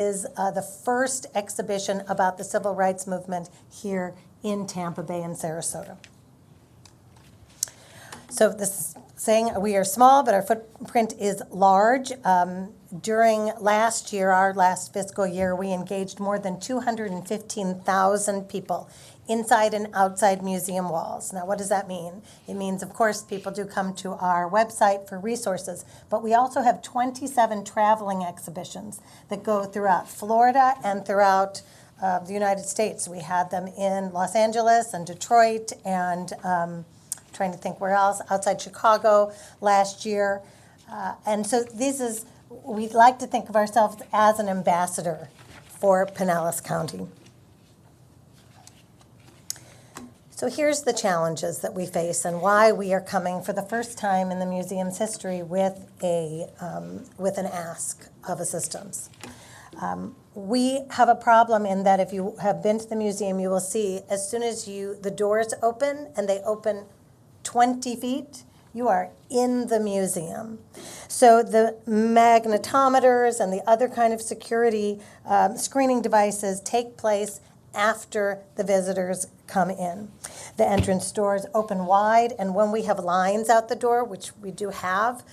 is the first exhibition about the civil rights movement here in Tampa Bay and Sarasota. So this is saying we are small, but our footprint is large. During last year, our last fiscal year, we engaged more than 215,000 people inside and outside museum walls. Now, what does that mean? It means, of course, people do come to our website for resources, but we also have 27 traveling exhibitions that go throughout Florida and throughout the United States. We had them in Los Angeles and Detroit and trying to think where else, outside Chicago last year. And so we'd like to think of ourselves as an ambassador for Pinellas County. So here's the challenges that we face and why we are coming for the first time in the museum's history with an ask of assistance. We have a problem in that if you have been to the museum, you will see as soon as the doors open, and they open 20 feet, you are in the museum. So the magnetometers and the other kind of security screening devices take place after the visitors come in. The entrance doors open wide, and when we have lines out the door, which we do have,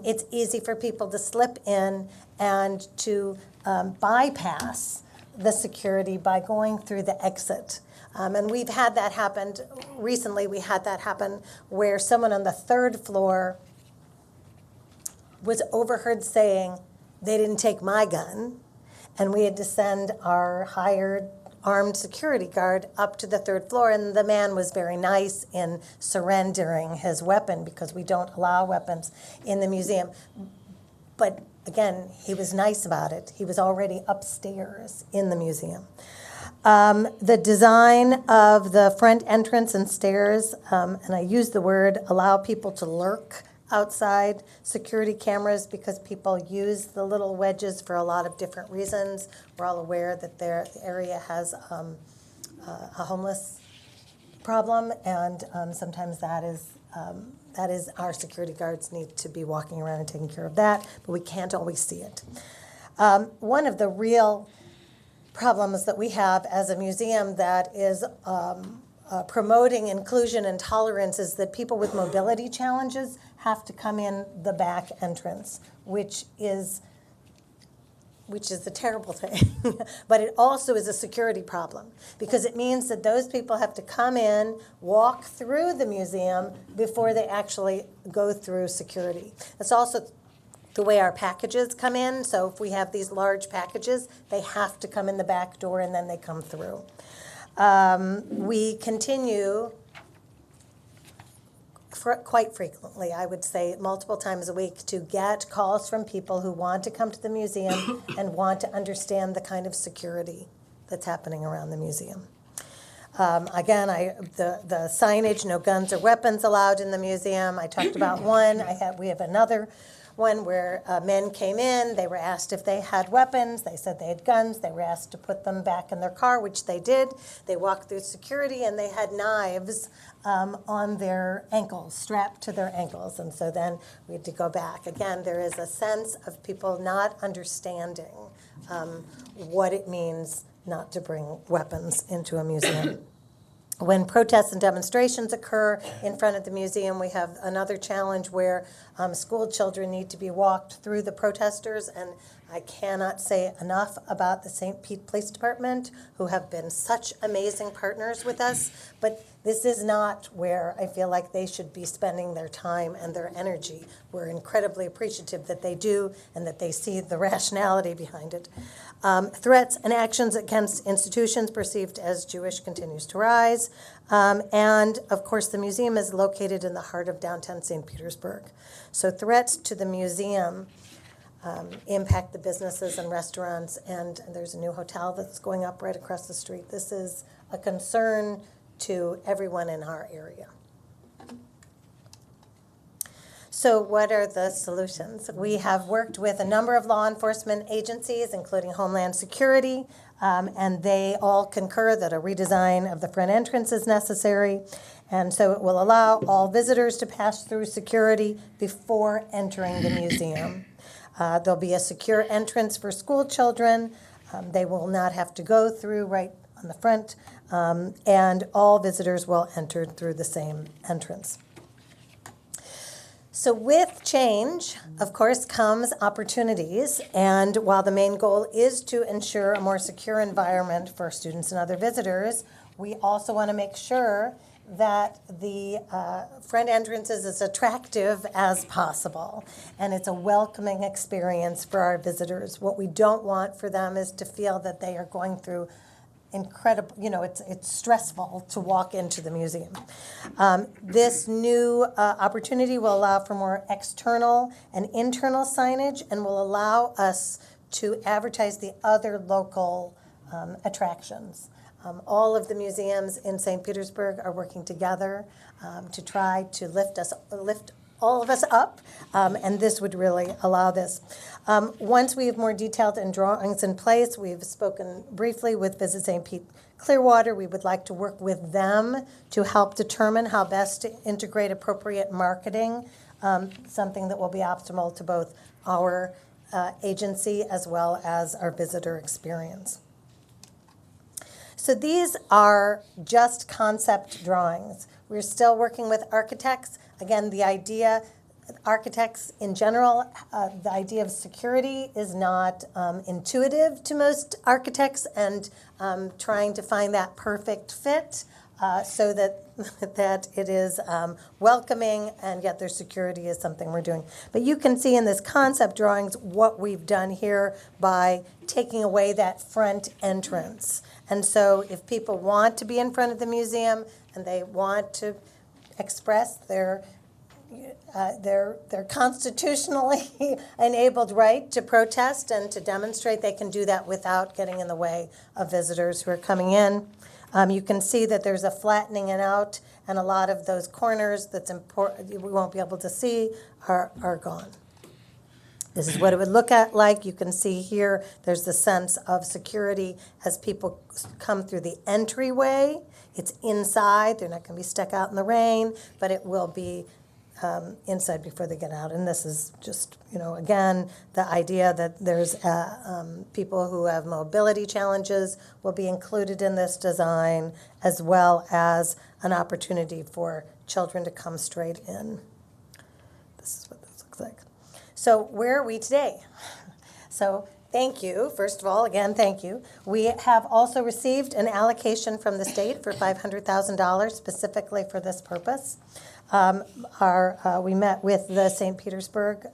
it's easy for people to slip in and to bypass the security by going through the exit. And we've had that happen. Recently, we had that happen where someone on the third floor was overheard saying, "They didn't take my gun," and we had to send our hired armed security guard up to the third floor, and the man was very nice in surrendering his weapon because we don't allow weapons in the museum. But again, he was nice about it. He was already upstairs in the museum. The design of the front entrance and stairs, and I use the word allow people to lurk outside security cameras because people use the little wedges for a lot of different reasons. We're all aware that the area has a homeless problem, and sometimes that is our security guards need to be walking around and taking care of that, but we can't always see it. One of the real problems that we have as a museum that is promoting inclusion and tolerance is that people with mobility challenges have to come in the back entrance, which is a terrible thing. But it also is a security problem because it means that those people have to come in, walk through the museum before they actually go through security. It's also the way our packages come in. So if we have these large packages, they have to come in the back door and then they come through. We continue quite frequently, I would say multiple times a week, to get calls from people who want to come to the museum and want to understand the kind of security that's happening around the museum. Again, the signage, no guns or weapons allowed in the museum. I talked about one. We have another one where men came in. They were asked if they had weapons. They said they had guns. They were asked to put them back in their car, which they did. They walked through security, and they had knives on their ankles, strapped to their ankles. And so then we had to go back. Again, there is a sense of people not understanding what it means not to bring weapons into a museum. When protests and demonstrations occur in front of the museum, we have another challenge where school children need to be walked through the protesters, and I cannot say enough about the St. Pete Police Department, who have been such amazing partners with us, but this is not where I feel like they should be spending their time and their energy. We're incredibly appreciative that they do and that they see the rationality behind it. Threats and actions against institutions perceived as Jewish continues to rise. And, of course, the museum is located in the heart of downtown St. Petersburg. So threats to the museum impact the businesses and restaurants, and there's a new hotel that's going up right across the street. This is a concern to everyone in our area. So what are the solutions? We have worked with a number of law enforcement agencies, including Homeland Security, and they all concur that a redesign of the front entrance is necessary. And so it will allow all visitors to pass through security before entering the museum. There'll be a secure entrance for school children, They will not have to go through right on the front, and all visitors will enter through the same entrance. So with change, of course, comes opportunities. And while the main goal is to ensure a more secure environment for students and other visitors, we also want to make sure that the front entrance is as attractive as possible. And it's a welcoming experience for our visitors. What we don't want for them is to feel that they are going through incredible, it's stressful to walk into the museum. This new opportunity will allow for more external and internal signage and will allow us to advertise the other local attractions. All of the museums in St. Petersburg are working together to try to lift all of us up, and this would really allow this. Once we have more detailed and drawings in place, we've spoken briefly with Visit St. Pete Clearwater. We would like to work with them to help determine how best to integrate appropriate marketing, something that will be optimal to both our agency as well as our visitor experience. So these are just concept drawings. We're still working with architects. Again, the idea, architects in general, the idea of security is not intuitive to most architects, and trying to find that perfect fit so that it is welcoming, and yet their security is something we're doing. But you can see in this concept drawings what we've done here by taking away that front entrance. And so if people want to be in front of the museum and they want to express their constitutionally enabled right to protest and to demonstrate, they can do that without getting in the way of visitors who are coming in. You can see that there's a flattening it out, and a lot of those corners that's important we won't be able to see are gone. This is what it would look like. You can see here there's the sense of security as people come through the entryway. It's inside. They're not going to be stuck out in the rain, but it will be inside before they get out. And this is just, again, the idea that there's people who have mobility challenges will be included in this design, as well as an opportunity for children to come straight in. This is what this looks like. So where are we today? So thank you. First of all, again, thank you. We have also received an allocation from the state for $500,000 specifically for this purpose. We met with the St. Petersburg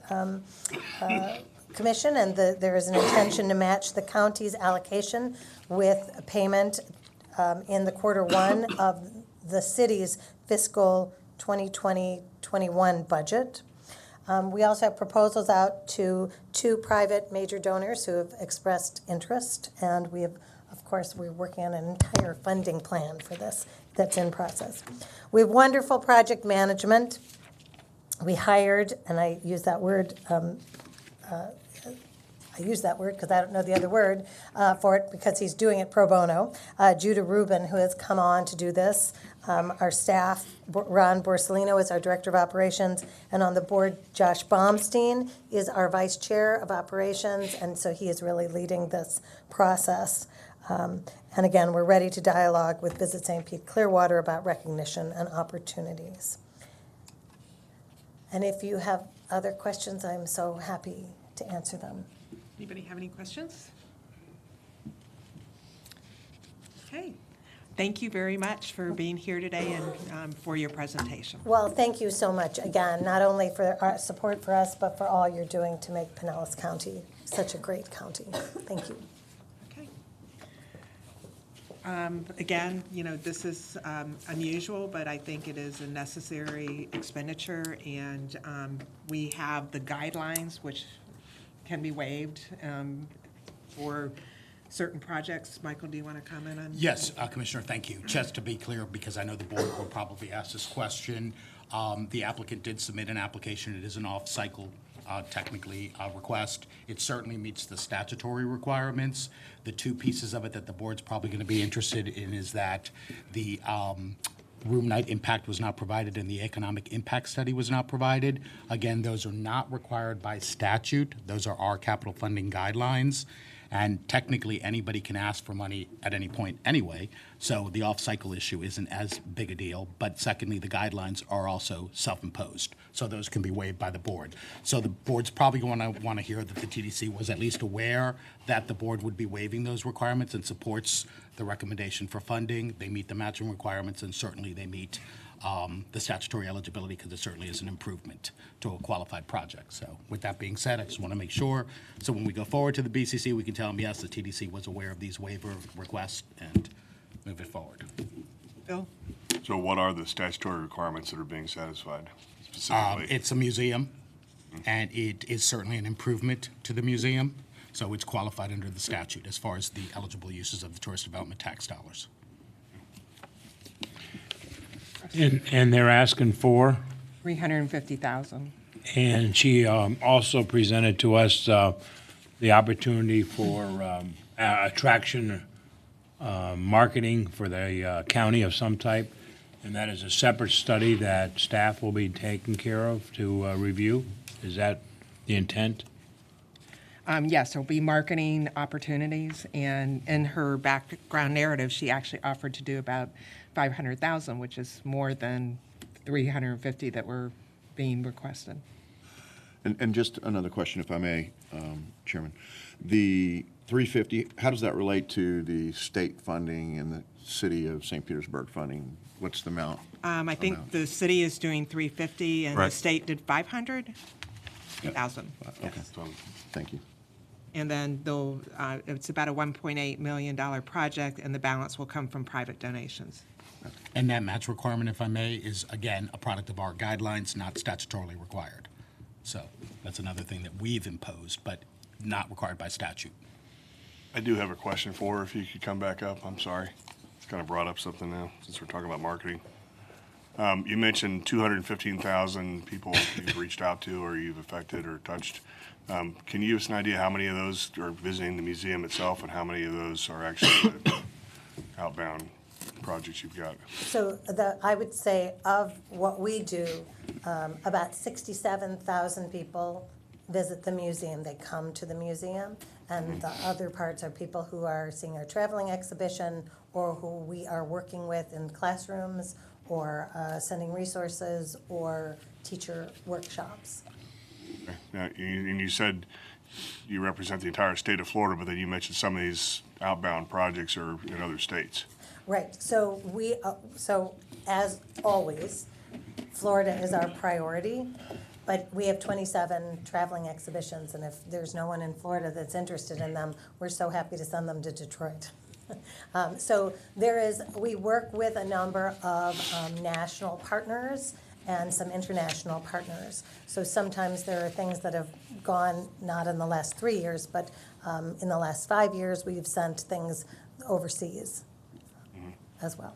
Commission, and there is an intention to match the county's allocation with a payment in the Q1 of the city's fiscal 2020-21 budget. We also have proposals out to 2 private major donors who have expressed interest, and we have, of course, we're working on an entire funding plan for this that's in process. We have wonderful project management. We hired, and I use that word because I don't know the other word for it, because he's doing it pro bono. Judah Rubin, who has come on to do this. Our staff, Ron Borsellino is our Director of Operations, and on the board, Josh Baumstein is our Vice Chair of Operations, and so he is really leading this process. And again, we're ready to dialogue with Visit St. Pete Clearwater about recognition and opportunities. And if you have other questions, I'm so happy to answer them. Anybody have any questions? Okay. Thank you very much for being here today and for your presentation. Well, thank you so much, again, not only for our support for us, but for all you're doing to make Pinellas County such a great county. Thank you. Okay. Again, this is unusual, but I think it is a necessary expenditure, and we have the guidelines which can be waived for certain projects. Michael, do you want to comment on? Yes, Commissioner, thank you. Just to be clear, because I know the board will probably ask this question, the applicant did submit an application. It is an off-cycle, technically, request. It certainly meets the statutory requirements. The 2 pieces of it that the board's probably going to be interested in is that the room night impact was not provided and the economic impact study was not provided. Again, those are not required by statute. Those are our capital funding guidelines. And technically, anybody can ask for money at any point anyway, so the off-cycle issue isn't as big a deal. But secondly, the guidelines are also self-imposed, so those can be waived by the board. So the board's probably going to want to hear that the TDC was at least aware that the board would be waiving those requirements and supports the recommendation for funding. They meet the matching requirements, and certainly they meet the statutory eligibility, because it certainly is an improvement to a qualified project. So with that being said, I just want to make sure, so when we go forward to the BCC, we can tell them, yes, the TDC was aware of these waiver requests, and move it forward. Bill? So what are the statutory requirements that are being satisfied specifically? It's a museum, and it is certainly an improvement to the museum, so it's qualified under the statute as far as the eligible uses of the tourist development tax dollars. And they're asking for, 350,000. and she also presented to us the opportunity for attraction marketing for the county of some type, and that is a separate study that staff will be taking care of to review. Is that the intent? Yes, there'll be marketing opportunities, and in her background narrative, she actually offered to do about 500,000, which is more than 350 that were being requested. And just another question, if I may, Chairman. The 350, how does that relate to the state funding and the city of St. Petersburg funding? What's the amount? I think the city is doing 350, and the Right. state did 500,000. Okay, thank you. And then it's about a $1.8 million project, and the balance will come from private donations. And that match requirement, if I may, is, again, a product of our guidelines, not statutorily required. So that's another thing that we've imposed, but not required by statute. I do have a question for her, if you could come back up. I'm sorry. It's kind of brought up something now, since we're talking about marketing. You mentioned 215,000 people you've reached out to, or you've affected or touched. Can you give us an idea how many of those are visiting the museum itself, and how many of those are actually the outbound projects you've got? So I would say of what we do, about 67,000 people visit the museum. They come to the museum, and the other parts are people who are seeing our traveling exhibition, or who we are working with in classrooms, or sending resources, or teacher workshops. Okay. Now, and you said you represent the entire state of Florida, but then you mentioned some of these outbound projects are in other states. Right, so so as always, Florida is our priority, but we have 27 traveling exhibitions, and if there's no one in Florida that's interested in them, we're so happy to send them to Detroit. So we work with a number of national partners and some international partners. So sometimes there are things that have gone, not in the last 3 years, but in the last 5 years, we've sent things overseas as well.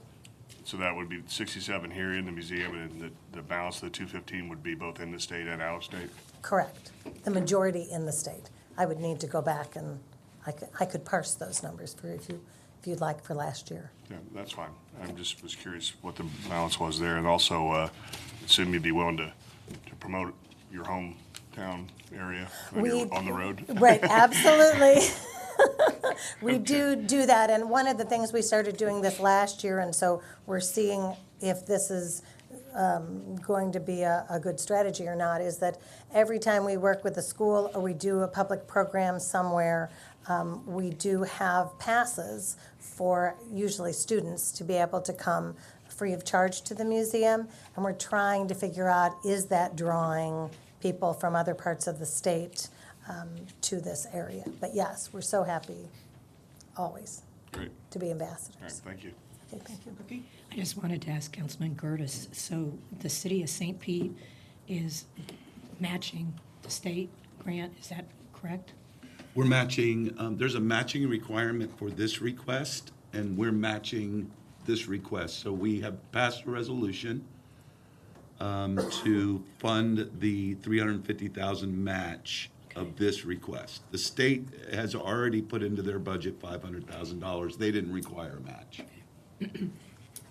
So that would be 67 here in the museum, and the balance of the 215 would be both in the state and out of state? Correct. The majority in the state. I would need to go back, and I could parse those numbers for if you'd like, for last year. Yeah, that's fine. I just was curious what the balance was there, and also assume you'd be willing to promote your hometown area when you're on the road. Right, absolutely. We do that, and one of the things we started doing this last year, and so we're seeing if this is going to be a good strategy or not, is that every time we work with a school or we do a public program somewhere, we do have passes for usually students to be able to come free of charge to the museum, and we're trying to figure out, is that drawing people from other parts of the state to this area? But yes, we're so happy, always, Great. to be All right, ambassadors. thank you. Okay, thank you. Okay. I just wanted to ask Councilman Curtis, so the city of St. Pete is matching the state grant, is that correct? We're matching, there's a matching requirement for this request, and we're matching this request. So we have passed a resolution to fund the 350,000 match of this request. The state has already put into their budget $500,000. They didn't require a match.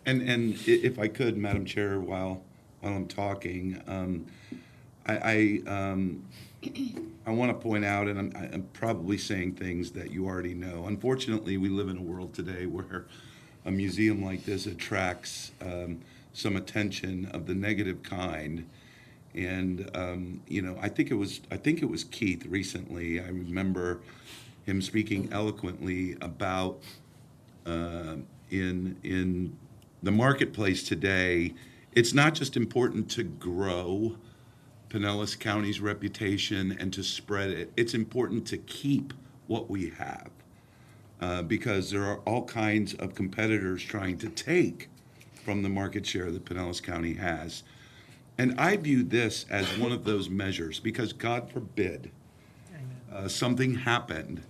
And if I could, Madam Chair, while I'm talking, I want to point out, and I'm probably saying things that you already know. Unfortunately, we live in a world today where a museum like this attracts some attention of the negative kind. And I think it was Keith recently. I remember him speaking eloquently about in the marketplace today. It's not just important to grow Pinellas County's reputation and to spread it. It's important to keep what we have because there are all kinds of competitors trying to take from the market share that Pinellas County has. And I view this as one of those measures because, God forbid, something happened.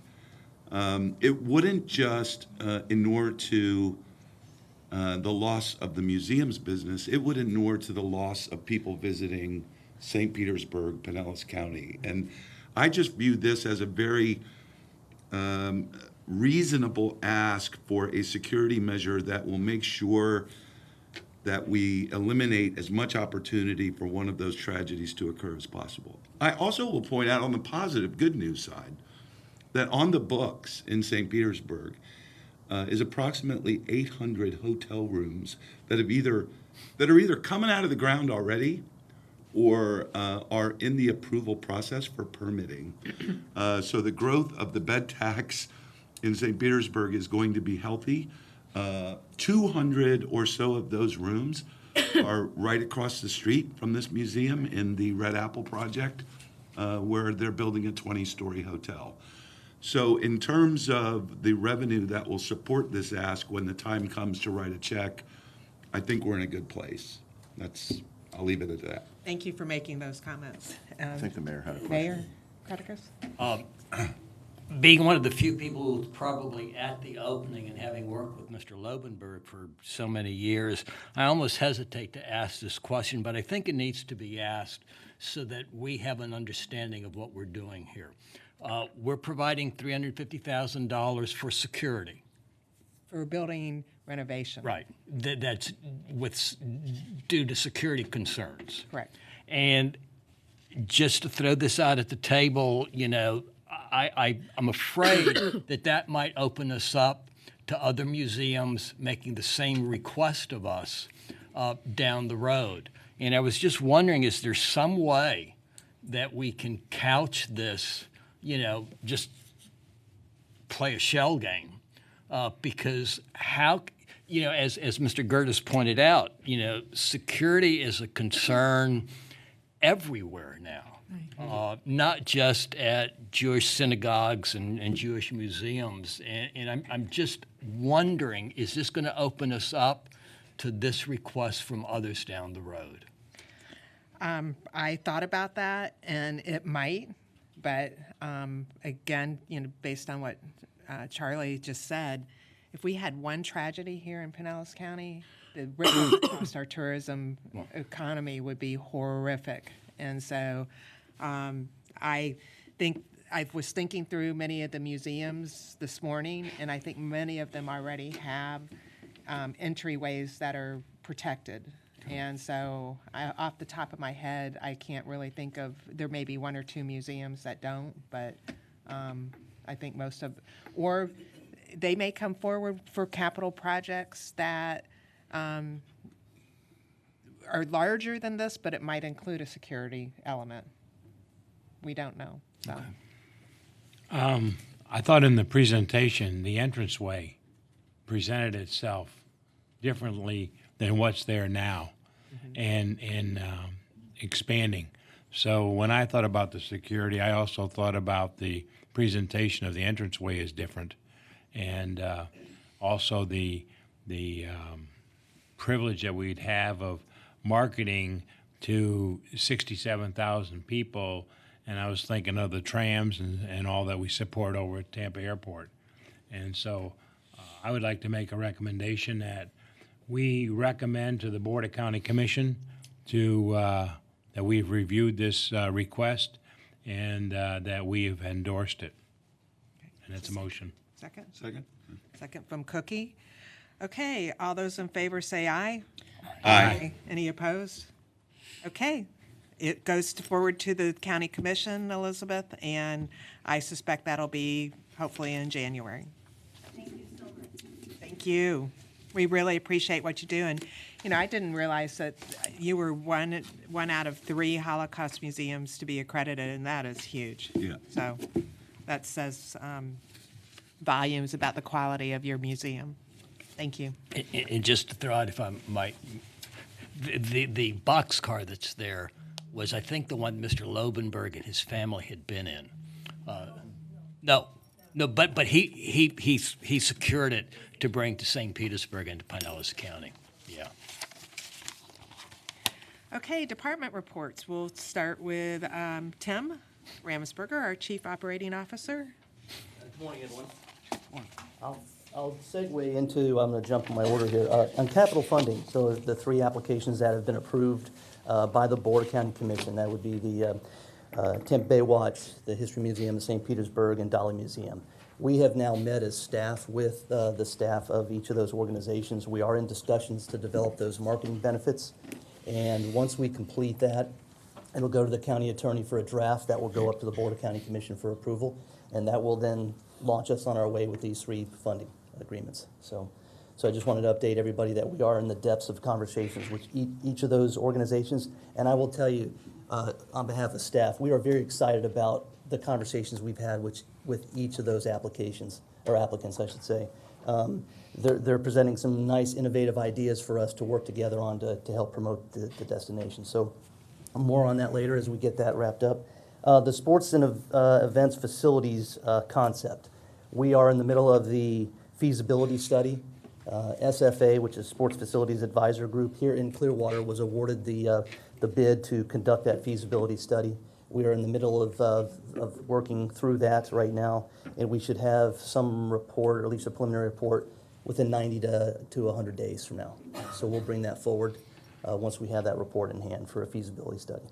It wouldn't just inure to the loss of the museum's business, it would inure to the loss of people visiting St. Petersburg, Pinellas County. And I just view this as a very reasonable ask for a security measure that will make sure that we eliminate as much opportunity for one of those tragedies to occur as possible. I also will point out on the positive, good news side, that on the books in St. Petersburg is approximately 800 hotel rooms that are either coming out of the ground already or are in the approval process for permitting. So the growth of the bed tax in St. Petersburg is going to be healthy. 200 or so of those rooms are right across the street from this museum in the Red Apple project, where they're building a 20-story hotel. So in terms of the revenue that will support this ask when the time comes to write a check, I think we're in a good place. I'll leave it at that. Thank you for making those comments. I think the mayor had a question. Mayor Creticus? Being one of the few people who was probably at the opening and having worked with Mr. Lobenberg for so many years, I almost hesitate to ask this question, but I think it needs to be asked so that we have an understanding of what we're doing here. We're providing $350,000 for security. For building renovation. Right. That's due to security concerns. Correct. And just to throw this out at the table, I'm afraid that might open us up to other museums making the same request of us down the road. And I was just wondering, is there some way that we can couch this, just play a shell game? Because how, as Mr. Gertis pointed out, security is a concern everywhere now, not just at Jewish synagogues and Jewish museums. And I'm just wondering, is this going to open us up to this request from others down the road? I thought about that, and it might, but again, based on what Charlie just said, if we had one tragedy here in Pinellas County, the ripple across our tourism economy would be horrific. And so I think I was thinking through many of the museums this morning, and I think many of them already have entryways that are protected. And so off the top of my head, I can't really think of, there may be one or two museums that don't, but I think most of, or they may come forward for capital projects that are larger than this, but it might include a security element. We don't know, so. I thought in the presentation, the entranceway presented itself differently than what's there now and expanding. So when I thought about the security, I also thought about the presentation of the entranceway is different. And also the privilege that we'd have of marketing to 67,000 people. And I was thinking of the trams and all that we support over at Tampa Airport. And so I would like to make a recommendation that we recommend to the Board of County Commission that we've reviewed this request and that we have endorsed it. And it's a motion. Second? Second? Second from Cookie. Okay, all those in favor say aye. Aye. Any opposed? Okay, it goes forward to the county commission, Elizabeth, and I suspect that'll be hopefully in January. Thank you so much. Thank you. We really appreciate what you do. And, you know, I didn't realize that you were one out of 3 Holocaust museums to be accredited, and that is huge. Yeah. So that says volumes about the quality of your museum. Thank you. And just to throw out, if I might, the boxcar that's there was, I think, the one Mr. Lobenberg and his family had been in. No, but he secured it to bring to St. Petersburg and to Pinellas County. Yeah. Okay, department reports. We'll start with Tim Ramsberger, our Chief Operating Officer. Good morning, everyone. I'll segue into, I'm going to jump in my order here, on capital funding. So the 3 applications that have been approved by the Board of County Commission, that would be the Tempe Baywatch, the History Museum, the St. Petersburg, and Dolly Museum. We have now met as staff with the staff of each of those organizations. We are in discussions to develop those marketing benefits. And once we complete that, it'll go to the county attorney for a draft that will go up to the Board of County Commission for approval. And that will then launch us on our way with these 3 funding agreements. So I just wanted to update everybody that we are in the depths of conversations with each of those organizations. And I will tell you, on behalf of staff, we are very excited about the conversations we've had with each of those applications, or applicants, I should say. They're presenting some nice, innovative ideas for us to work together on to help promote the destination. So more on that later as we get that wrapped up. The sports and events facilities concept. We are in the middle of the feasibility study. SFA, which is Sports Facilities Advisor Group here in Clearwater, was awarded the bid to conduct that feasibility study. We are in the middle of working through that right now, and we should have some report, or at least a preliminary report, within 90 to 100 days from now. So we'll bring that forward once we have that report in hand for a feasibility study.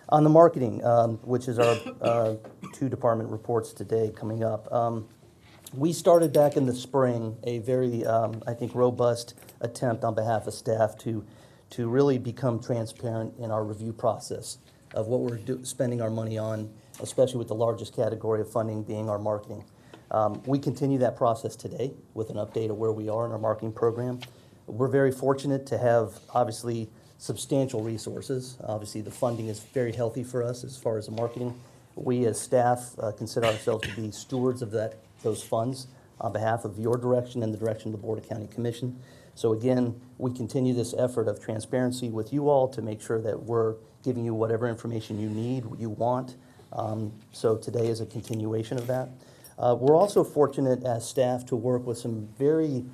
On the marketing, which is our 2 department reports today coming up, we started back in the spring a very, I think, robust attempt on behalf of staff to really become transparent in our review process of what we're spending our money on, especially with the largest category of funding being our marketing. We continue that process today with an update of where we are in our marketing program. We're very fortunate to have, obviously, substantial resources. Obviously, the funding is very healthy for us as far as the marketing. We as staff consider ourselves to be stewards of those funds on behalf of your direction and the direction of the Board of County Commission. So again, we continue this effort of transparency with you all to make sure that we're giving you whatever information you need, you want. So today is a continuation of that. We're also fortunate as staff to work with some very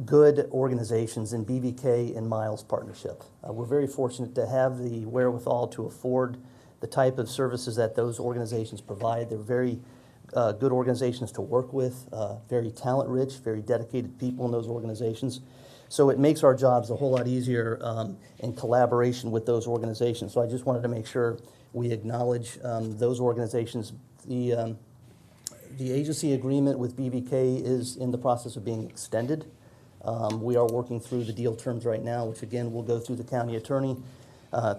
good organizations in BVK and Miles Partnership. We're very fortunate to have the wherewithal to afford the type of services that those organizations provide. They're very good organizations to work with, very talent-rich, very dedicated people in those organizations. So it makes our jobs a whole lot easier in collaboration with those organizations. So I just wanted to make sure we acknowledge those organizations. The agency agreement with BVK is in the process of being extended. We are working through the deal terms right now, which again will go through the county attorney,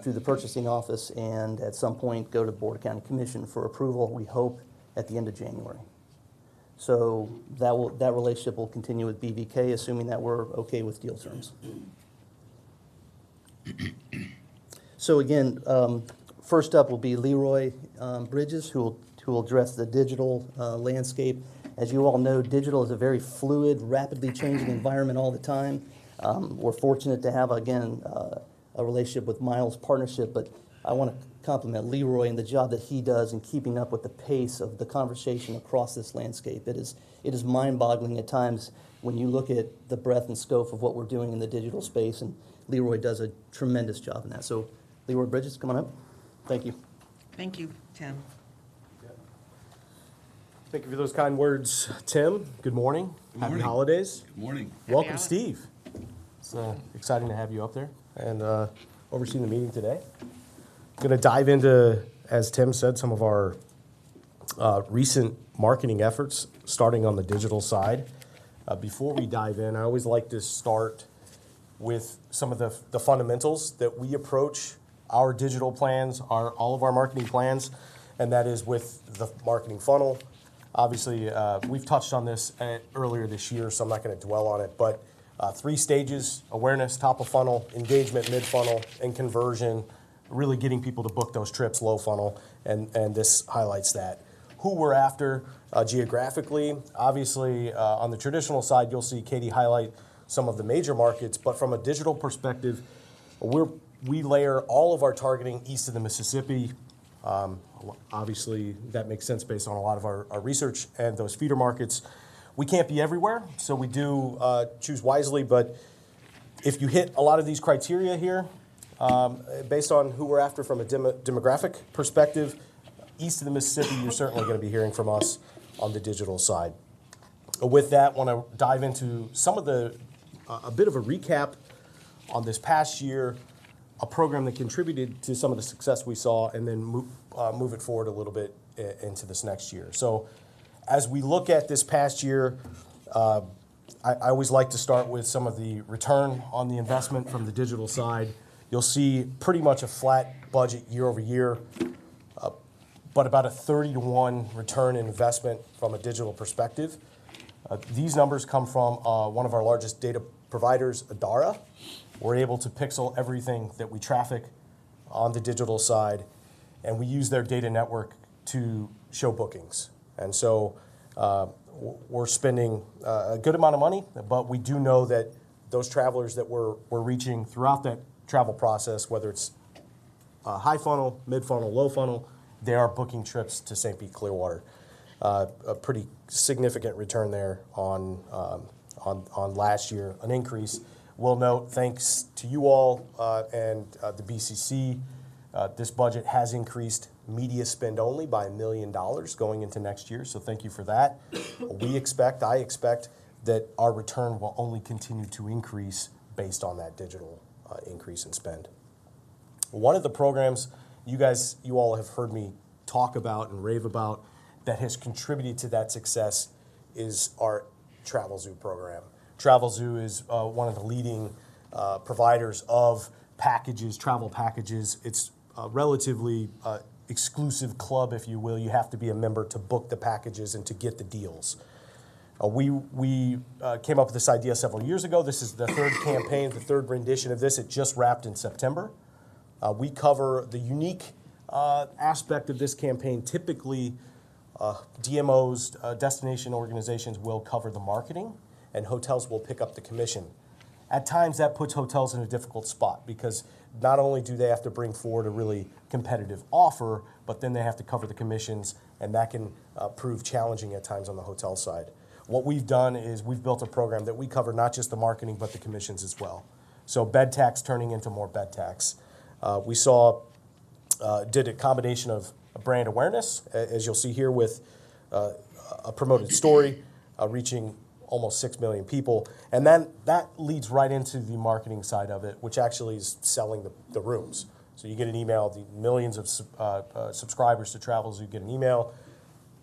through the purchasing office, and at some point go to the Board of County Commission for approval, we hope, at the end of January. So that relationship will continue with BVK, assuming that we're okay with deal terms. So again, first up will be Leroy Bridges, who will address the digital landscape. As you all know, digital is a very fluid, rapidly changing environment all the time. We're fortunate to have, again, a relationship with Miles Partnership, but I want to compliment Leroy and the job that he does in keeping up with the pace of the conversation across this landscape. It is mind-boggling at times when you look at the breadth and scope of what we're doing in the digital space, and Leroy does a tremendous job in that. So, Leroy Bridges, come on up. Thank you. Thank you, Tim. Thank you for those kind words, Tim. Good morning. Good Happy morning. holidays. Good morning. Welcome, holidays. Steve. It's exciting to have you up there and overseeing the meeting today. Going to dive into, as Tim said, some of our recent marketing efforts, starting on the digital side. Before we dive in, I always like to start with some of the fundamentals that we approach our digital plans, all of our marketing plans, and that is with the marketing funnel. Obviously, we've touched on this earlier this year, so I'm not going to dwell on it, but 3 stages: awareness, top of funnel, engagement, mid funnel, and conversion, really getting people to book those trips, low funnel, and this highlights that. Who we're after geographically, obviously on the traditional side, you'll see Katie highlight some of the major markets, but from a digital perspective, we layer all of our targeting east of the Mississippi. Obviously, that makes sense based on a lot of our research and those feeder markets. We can't be everywhere, so we do choose wisely, but if you hit a lot of these criteria here, based on who we're after from a demographic perspective, east of the Mississippi, you're certainly going to be hearing from us on the digital side. With that, I want to dive into some of a bit of a recap on this past year, a program that contributed to some of the success we saw, and then move it forward a little bit into this next year. So as we look at this past year, I always like to start with some of the return on the investment from the digital side. You'll see pretty much a flat budget year over year, but about a 30-to-1 return in investment from a digital perspective. These numbers come from one of our largest data providers, Adara. We're able to pixel everything that we traffic on the digital side, and we use their data network to show bookings. And so we're spending a good amount of money, but we do know that those travelers that we're reaching throughout that travel process, whether it's high funnel, mid funnel, low funnel, they are booking trips to St. Pete Clearwater. A pretty significant return there on last year, an increase. We'll note, thanks to you all and the BCC, this budget has increased media spend only by $1 million going into next year, so thank you for that. I expect that our return will only continue to increase based on that digital increase in spend. One of the programs you all have heard me talk about and rave about that has contributed to that success is our Travelzoo program. Travelzoo is one of the leading providers of packages, travel packages. It's a relatively exclusive club, if you will. You have to be a member to book the packages and to get the deals. We came up with this idea several years ago. This is the third campaign, the third rendition of this. It just wrapped in September. We cover the unique aspect of this campaign. Typically, DMOs, destination organizations, will cover the marketing, and hotels will pick up the commission. At times, that puts hotels in a difficult spot because not only do they have to bring forward a really competitive offer, but then they have to cover the commissions, and that can prove challenging at times on the hotel side. What we've done is we've built a program that we cover not just the marketing, but the commissions as well. So bed tax turning into more bed tax. We did a combination of brand awareness, as you'll see here with a promoted story reaching almost 6 million people. And then that leads right into the marketing side of it, which actually is selling the rooms. So you get an email, the millions of subscribers to Travelzoo get an email.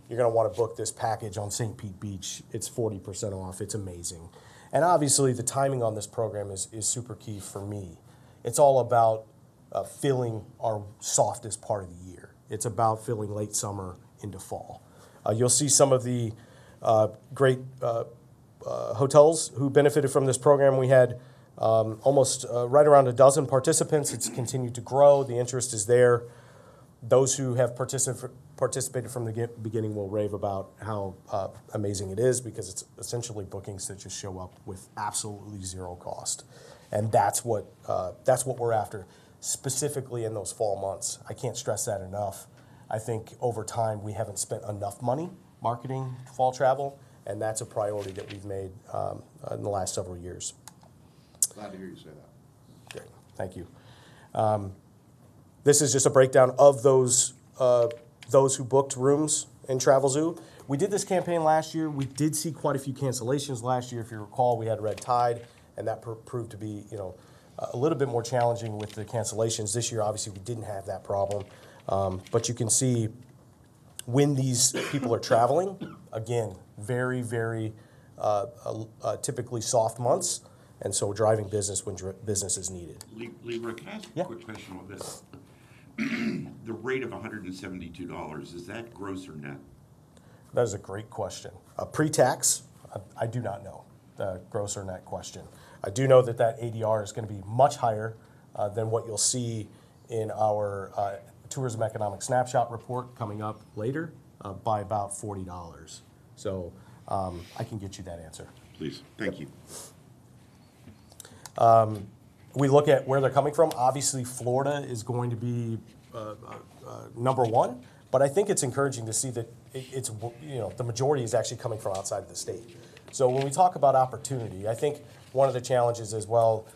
You're going to want to book this package on St. Pete Beach. It's 40% off. It's amazing. And obviously, the timing on this program is super key for me. It's all about filling our softest part of the year. It's about filling late summer into fall. You'll see some of the great hotels who benefited from this program. We had almost right around a dozen participants. It's continued to grow. The interest is there. Those who have participated from the beginning will rave about how amazing it is because it's essentially bookings that just show up with absolutely zero cost. And that's what we're after, specifically in those fall months. I can't stress that enough. I think over time we haven't spent enough money marketing fall travel, and that's a priority that we've made in the last several years. Glad to hear you say that. Great, thank you. This is just a breakdown of those who booked rooms in Travelzoo. We did this campaign last year. We did see quite a few cancellations last year. If you recall, we had red tide, and that proved to be a little bit more challenging with the cancellations. This year, obviously, we didn't have that problem. But you can see when these people are traveling, again, very, very typically soft months. And so driving business when business is needed. Leroy, can I ask Yeah. a quick question on this? The rate of $172, is that gross or net? That is a great question. Pre-tax, I do not know the gross or net question. I do know that that ADR is going to be much higher than what you'll see in our tourism economic snapshot report coming up later by about $40. So I can get you that answer. Please, thank you. We look at where they're coming from. Obviously, Florida is going to be number one, but I think it's encouraging to see that it's the majority is actually coming from outside of the state. So when we talk about opportunity, I think one of the challenges as well,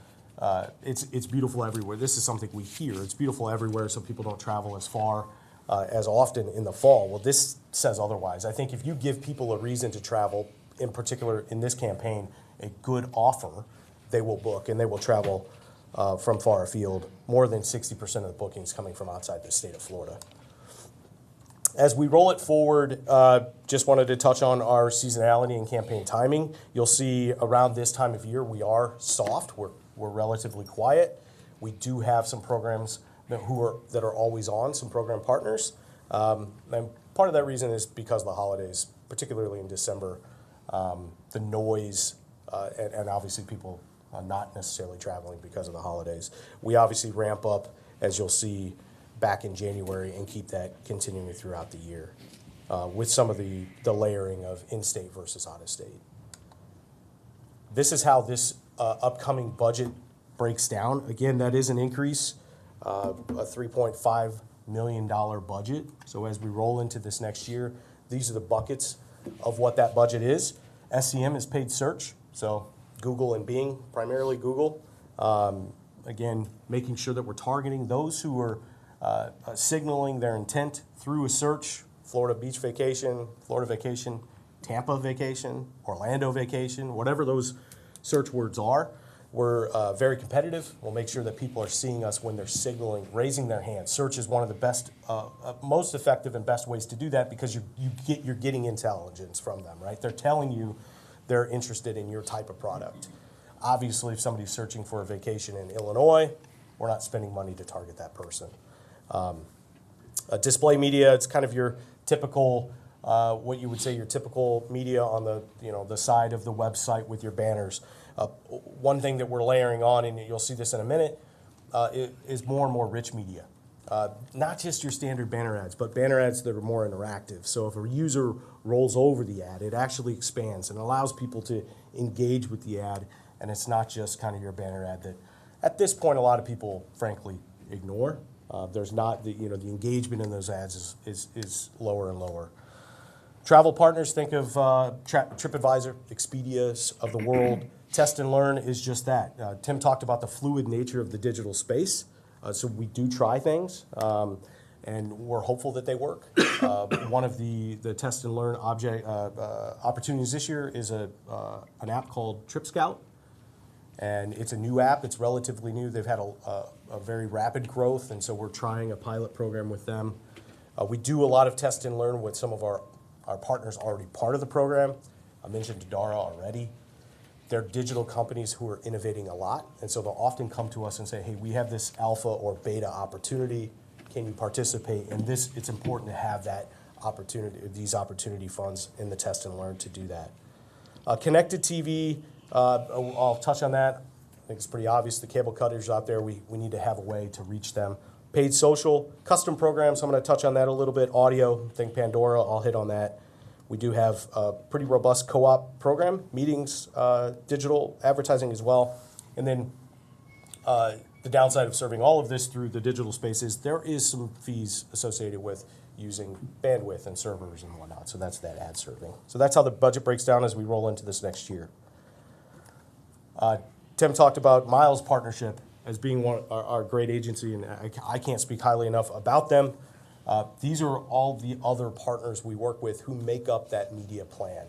it's beautiful everywhere. This is something we hear. It's beautiful everywhere, so people don't travel as far as often in the fall. Well, this says otherwise. I think if you give people a reason to travel, in particular in this campaign, a good offer, they will book and they will travel from far afield. More than 60% of the bookings coming from outside the state of Florida. As we roll it forward, just wanted to touch on our seasonality and campaign timing. You'll see around this time of year, we are soft. We're relatively quiet. We do have some programs that are always on, some program partners. And part of that reason is because of the holidays, particularly in December, the noise, and obviously people not necessarily traveling because of the holidays. We obviously ramp up, as you'll see, back in January and keep that continuing throughout the year with some of the layering of in-state versus out-of-state. This is how this upcoming budget breaks down. Again, that is an increase, a $3.5 million budget. So as we roll into this next year, these are the buckets of what that budget is. SEM is paid search, so Google and Bing, primarily Google. Again, making sure that we're targeting those who are signaling their intent through a search: Florida beach vacation, Florida vacation, Tampa vacation, Orlando vacation, whatever those search words are. We're very competitive. We'll make sure that people are seeing us when they're signaling, raising their hand. Search is one of the best, most effective and best ways to do that because you're getting intelligence from them, right? They're telling you they're interested in your type of product. Obviously, if somebody's searching for a vacation in Illinois, we're not spending money to target that person. Display media, it's kind of your typical, what you would say your typical media on the side of the website with your banners. One thing that we're layering on, and you'll see this in a minute, is more and more rich media. Not just your standard banner ads, but banner ads that are more interactive. So if a user rolls over the ad, it actually expands and allows people to engage with the ad, and it's not just kind of your banner ad that, at this point, a lot of people, frankly, ignore. There's not the engagement in those ads is lower and lower. Travel partners, think of TripAdvisor, Expedia of the world. Test and Learn is just that. Tim talked about the fluid nature of the digital space. So we do try things, and we're hopeful that they work. One of the Test and Learn opportunities this year is an app called Trip Scout. And it's a new app. It's relatively new. They've had a very rapid growth, and so we're trying a pilot program with them. We do a lot of Test and Learn with some of our partners already part of the program. I mentioned Dara already. They're digital companies who are innovating a lot, and so they'll often come to us and say, hey, we have this alpha or beta opportunity. Can you participate? And it's important to have that opportunity, these opportunity funds in the Test and Learn to do that. Connected TV, I'll touch on that. I think it's pretty obvious. The cable cutters out there, we need to have a way to reach them. Paid social, custom programs, I'm going to touch on that a little bit. Audio, think Pandora, I'll hit on that. We do have a pretty robust co-op program, meetings, digital advertising as well. And then the downside of serving all of this through the digital space is there is some fees associated with using bandwidth and servers and whatnot. So that's that ad serving. So that's how the budget breaks down as we roll into this next year. Tim talked about Miles Partnership as being our great agency, and I can't speak highly enough about them. These are all the other partners we work with who make up that media plan.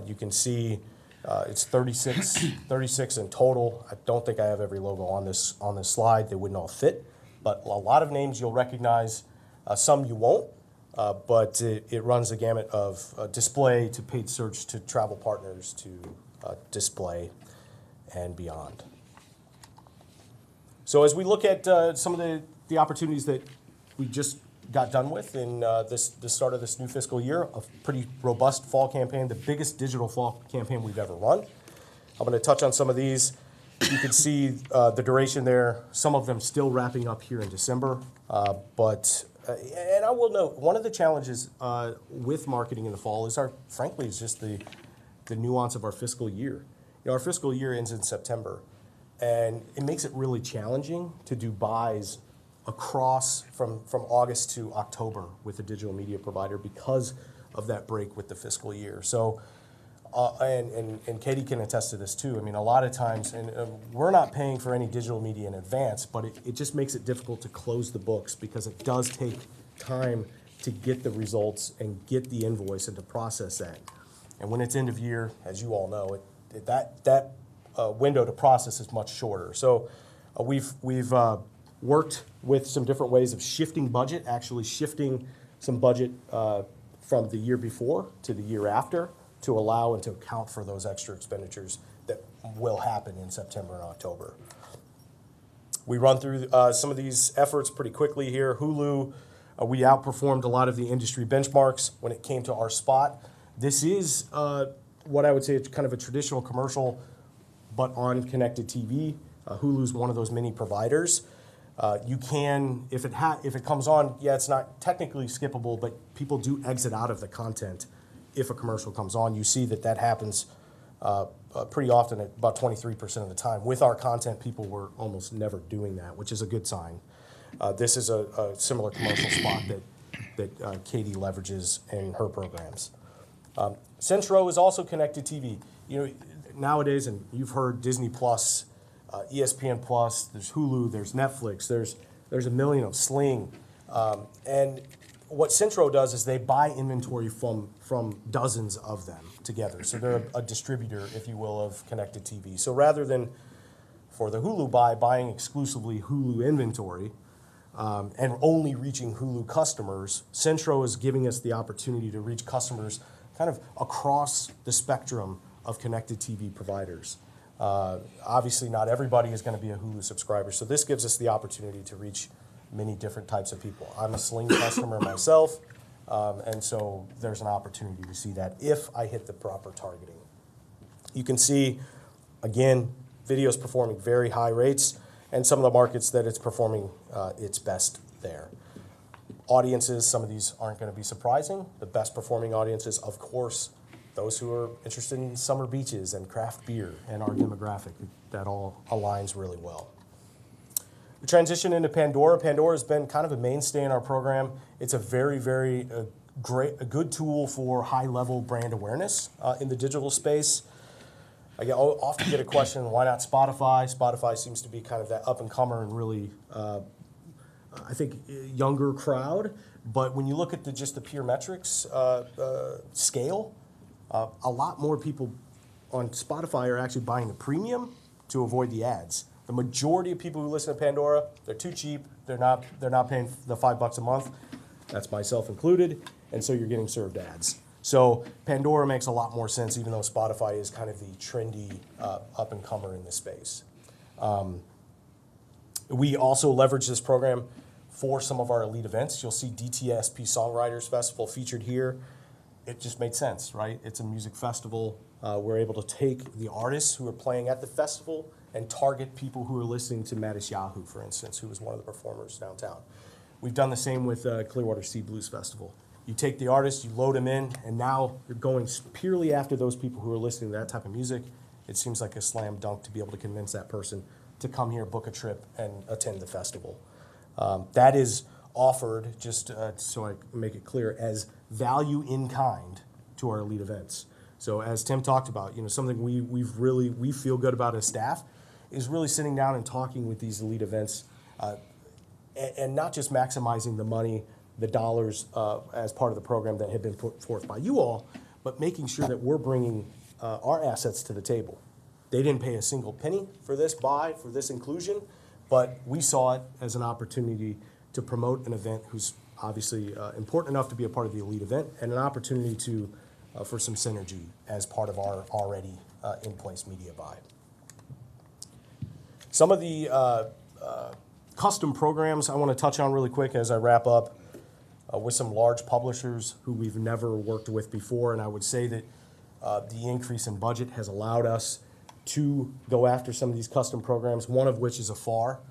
You can see it's 36 in total. I don't think I have every logo on this slide. They wouldn't all fit, but a lot of names you'll recognize. Some you won't, but it runs the gamut of display to paid search to travel partners to display. and beyond. So as we look at some of the opportunities that we just got done with in the start of this new fiscal year, a pretty robust fall campaign, the biggest digital fall campaign we've ever run. I'm going to touch on some of these. You can see the duration there, some of them still wrapping up here in December. And I will note, one of the challenges with marketing in the fall is frankly, is just the nuance of our fiscal year. You know, our fiscal year ends in September, and it makes it really challenging to do buys across from August to October with a digital media provider because of that break with the fiscal year. So, and Katie can attest to this too. I mean, a lot of times, and we're not paying for any digital media in advance, but it just makes it difficult to close the books because it does take time to get the results and get the invoice and to process that. And when it's end of year, as you all know, that window to process is much shorter. So we've worked with some different ways of shifting budget, actually shifting some budget from the year before to the year after to allow and to account for those extra expenditures that will happen in September and October. We run through some of these efforts pretty quickly here. Hulu, we outperformed a lot of the industry benchmarks when it came to our spot. This is what I would say is kind of a traditional commercial, but on connected TV. Hulu's one of those many providers. You can, if it comes on, yeah, it's not technically skippable, but people do exit out of the content if a commercial comes on. You see that happens pretty often at about 23% of the time. With our content, people were almost never doing that, which is a good sign. This is a similar commercial spot that Katie leverages in her programs. Centro is also connected TV. You know, nowadays, and you've heard Disney Plus, ESPN Plus, there's Hulu, there's Netflix, there's a million of Sling. And what Centro does is they buy inventory from dozens of them together. So they're a distributor, if you will, of connected TV. So rather than for the Hulu buying exclusively Hulu inventory and only reaching Hulu customers, Centro is giving us the opportunity to reach customers kind of across the spectrum of connected TV providers. Obviously, not everybody is going to be a Hulu subscriber, so this gives us the opportunity to reach many different types of people. I'm a Sling customer myself, and so there's an opportunity to see that if I hit the proper targeting. You can see, again, video's performing very high rates, and some of the markets that it's performing its best there. Audiences, some of these aren't going to be surprising. The best performing audiences, of course, those who are interested in summer beaches and craft beer and our demographic. That all aligns really well. We transition into Pandora. Pandora has been kind of a mainstay in our program. It's a very, very a good tool for high-level brand awareness in the digital space. I often get a question, why not Spotify? Spotify seems to be kind of that up-and-comer and really, I think, younger crowd. But when you look at just the pure metrics scale, a lot more people on Spotify are actually buying the premium to avoid the ads. The majority of people who listen to Pandora, they're too cheap. They're not paying the $5 a month. That's myself included. And so you're getting served ads. So Pandora makes a lot more sense, even though Spotify is kind of the trendy up-and-comer in this space. We also leverage this program for some of our elite events. You'll see DTSP Songwriters Festival featured here. It just made sense, right? It's a music festival. We're able to take the artists who are playing at the festival and target people who are listening to Matisyahu, for instance, who was one of the performers downtown. We've done the same with Clearwater Sea Blues Festival. You take the artist, you load them in, and now you're going purely after those people who are listening to that type of music. It seems like a slam dunk to be able to convince that person to come here, book a trip, and attend the festival. That is offered, just so I make it clear, as value in kind to our elite events. So as Tim talked about, something we feel good about as staff is really sitting down and talking with these elite events and not just maximizing the money, the dollars as part of the program that had been put forth by you all, but making sure that we're bringing our assets to the table. They didn't pay a single penny for this for this inclusion, but we saw it as an opportunity to promote an event who's obviously important enough to be a part of the elite event, and an opportunity for some synergy as part of our already in-place media buy. Some of the custom programs I want to touch on really quick as I wrap up with some large publishers who we've never worked with before. And I would say that the increase in budget has allowed us to go after some of these custom programs, one of which is Afar.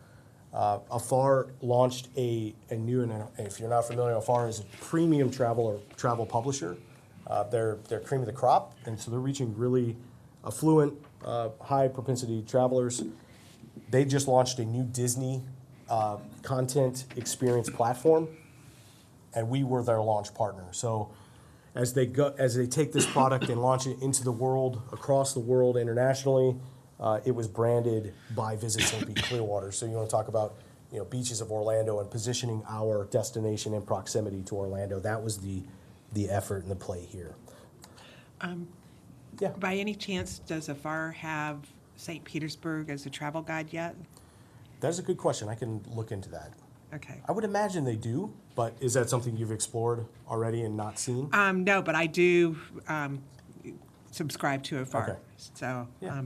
Afar launched a new, and if you're not familiar, Afar is a premium travel publisher. They're cream of the crop, and so they're reaching really affluent, high propensity travelers. They just launched a new Disney content experience platform, and we were their launch partner. So as they take this product and launch it into the world, across the world, internationally, it was branded by Visit St. Pete Clearwater. So you want to talk about, beaches of Orlando and positioning our destination in proximity to Orlando. That was the effort and the play here. Yeah. By any chance, does Afar have St. Petersburg as a travel guide yet? That's a good question. I can look into that. Okay. I would imagine they do, but is that something you've explored already and not seen? No, but I do subscribe to Afar. Okay. So Yeah.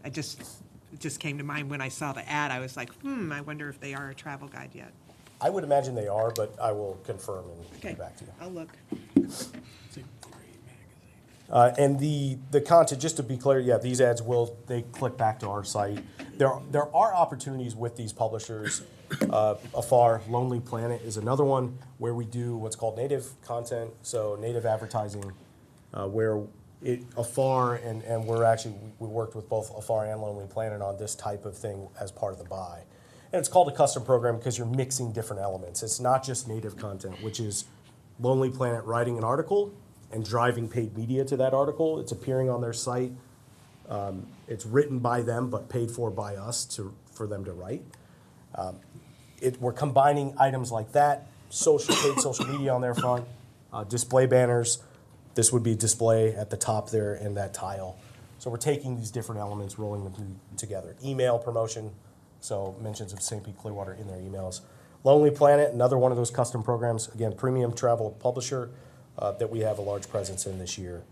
it just came to mind when I saw the ad. I was like, I wonder if they are a travel guide yet. I would imagine they are, but I will confirm and get back to you. I'll look. And the content, just to be clear, yeah, these ads they click back to our site. There are opportunities with these publishers. Afar, Lonely Planet is another one where we do what's called native content, so native advertising, where Afar and we worked with both Afar and Lonely Planet on this type of thing as part of the buy. And it's called a custom program because you're mixing different elements. It's not just native content, which is Lonely Planet writing an article and driving paid media to that article. It's appearing on their site. It's written by them but paid for by us for them to write. We're combining items like that, paid social media on their front, display banners. This would be display at the top there in that tile. So we're taking these different elements, rolling them together. Email promotion, so mentions of St. Pete Clearwater in their emails. Lonely Planet, another one of those custom programs, again, premium travel publisher that we have a large presence in this year.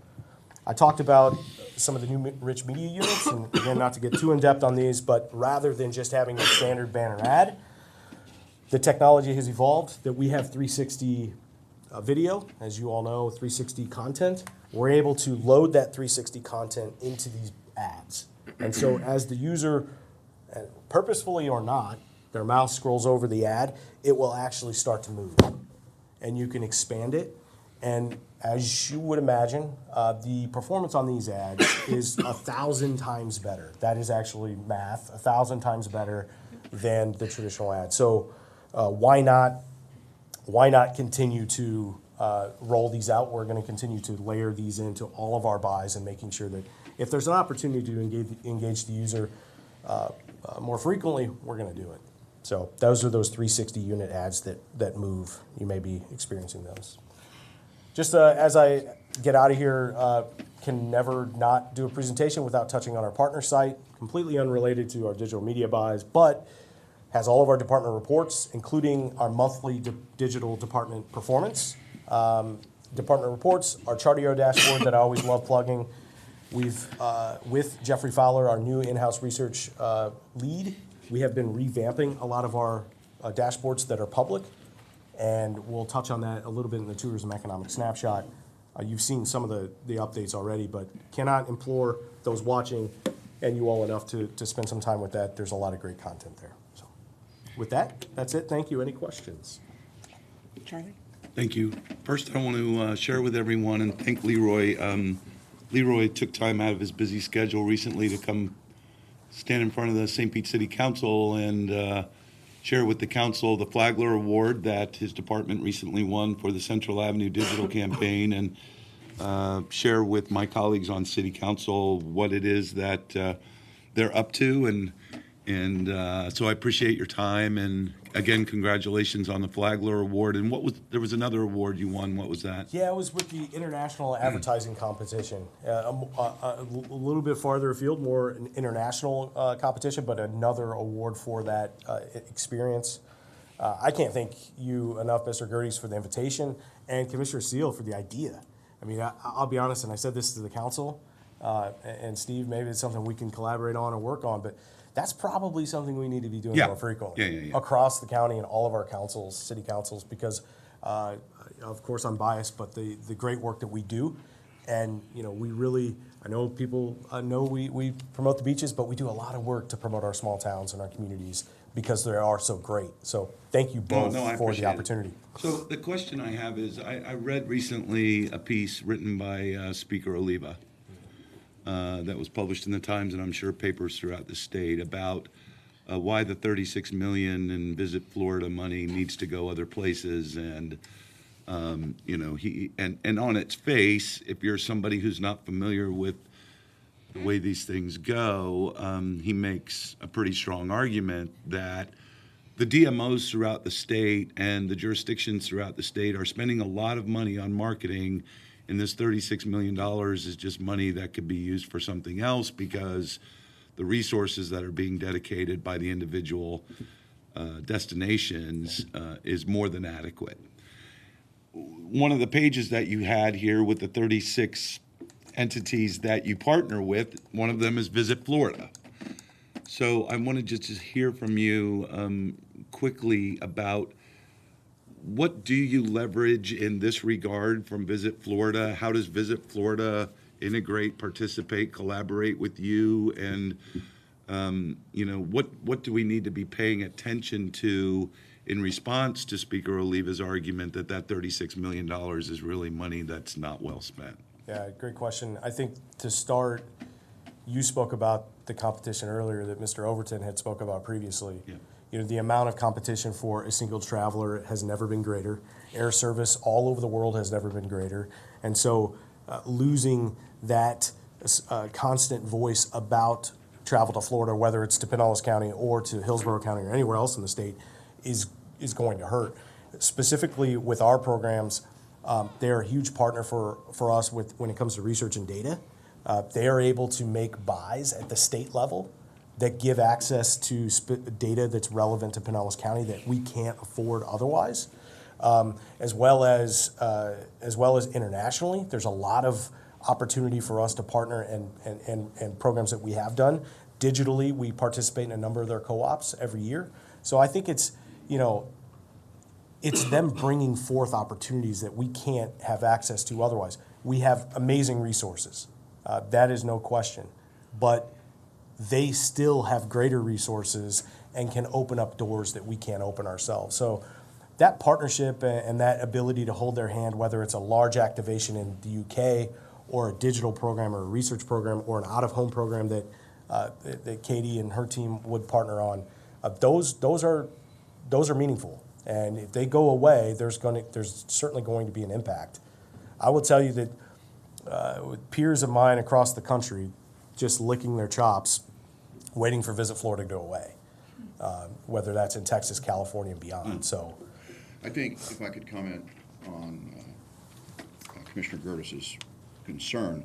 I talked about some of the new rich media units, and again, not to get too in-depth on these, but rather than just having a standard banner ad, the technology has evolved that we have 360 video, as you all know, 360 content. We're able to load that 360 content into these ads. And so as the user, purposefully or not, their mouse scrolls over the ad, it will actually start to move. And you can expand it. And as you would imagine, the performance on these ads is 1,000 times better. That is actually math, 1,000 times better than the traditional ad. So why not continue to roll these out? We're going to continue to layer these into all of our buys and making sure that if there's an opportunity to engage the user more frequently, we're going to do it. So those are those 360 unit ads that move. You may be experiencing those. Just as I get out of here, can never not do a presentation without touching on our partner site, completely unrelated to our digital media buys, but has all of our department reports, including our monthly digital department performance. Department reports, our Chartio dashboard that I always love plugging. We've, with Jeffrey Fowler, our new in-house research lead, we have been revamping a lot of our dashboards that are public. And we'll touch on that a little bit in the tourism economic snapshot. You've seen some of the updates already, but cannot implore those watching and you all enough to spend some time with that. There's a lot of great content there. So with that, that's it. Thank you. Any questions? Charlie? Thank you. First, I want to share with everyone and thank Leroy. Leroy took time out of his busy schedule recently to come stand in front of the St. Pete City Council and share with the council the Flagler Award that his department recently won for the Central Avenue Digital Campaign, and share with my colleagues on City Council what it is that they're up to. And so I appreciate your time. And again, congratulations on the Flagler Award. And there was another award you won. What was that? Yeah, it was with the International Advertising Competition. A little bit farther afield, more an international competition, but another award for that experience. I can't thank you enough, Mr. Gerdes, for the invitation, and Commissioner Seal for the idea. I mean, I'll be honest, and I said this to the council, and Steve, maybe it's something we can collaborate on and work on, but that's probably something we need to be doing Yeah. more frequently. Yeah. Across the county and all of our councils, city councils, because, of course, I'm biased, but the great work that we do, and, we really, I know people know we promote the beaches, but we do a lot of work to promote our small towns and our communities because they are so great. So thank you both I for appreciate the it. opportunity. So the question I have is, I read recently a piece written by Speaker Oliva that was published in the Times, and I'm sure papers throughout the state, about why the $36 million in Visit Florida money needs to go other places. And and on its face, if you're somebody who's not familiar with the way these things go, he makes a pretty strong argument that the DMOs throughout the state and the jurisdictions throughout the state are spending a lot of money on marketing, and this $36 million is just money that could be used for something else because the resources that are being dedicated by the individual destinations is more than adequate. One of the pages that you had here with the 36 entities that you partner with, one of them is Visit Florida. So I wanted to just hear from you quickly about what do you leverage in this regard from Visit Florida? How does Visit Florida integrate, participate, collaborate with you? And, what do we need to be paying attention to in response to Speaker Oliva's argument that that $36 million is really money that's not well spent? Yeah, great question. I think to start, you spoke about the competition earlier that Mr. Overton had spoke about previously. Yeah. The amount of competition for a single traveler has never been greater. Air service all over the world has never been greater. And so losing that constant voice about travel to Florida, whether it's to Pinellas County or to Hillsborough County or anywhere else in the state, is going to hurt. Specifically with our programs, they're a huge partner for us when it comes to research and data. They are able to make buys at the state level that give access to data that's relevant to Pinellas County that we can't afford otherwise, as well as internationally. There's a lot of opportunity for us to partner and programs that we have done. Digitally, we participate in a number of their co-ops every year. So I think it's them bringing forth opportunities that we can't have access to otherwise. We have amazing resources. That is no question. But they still have greater resources and can open up doors that we can't open ourselves. So that partnership and that ability to hold their hand, whether it's a large activation in the UK or a digital program or a research program or an out-of-home program that Katie and her team would partner on, those are meaningful. And if they go away, there's certainly going to be an impact. I will tell you that with peers of mine across the country, just licking their chops, waiting for Visit Florida to go away, whether that's in Texas, California, and beyond. So, I think if I could comment on Commissioner Gertis's concern,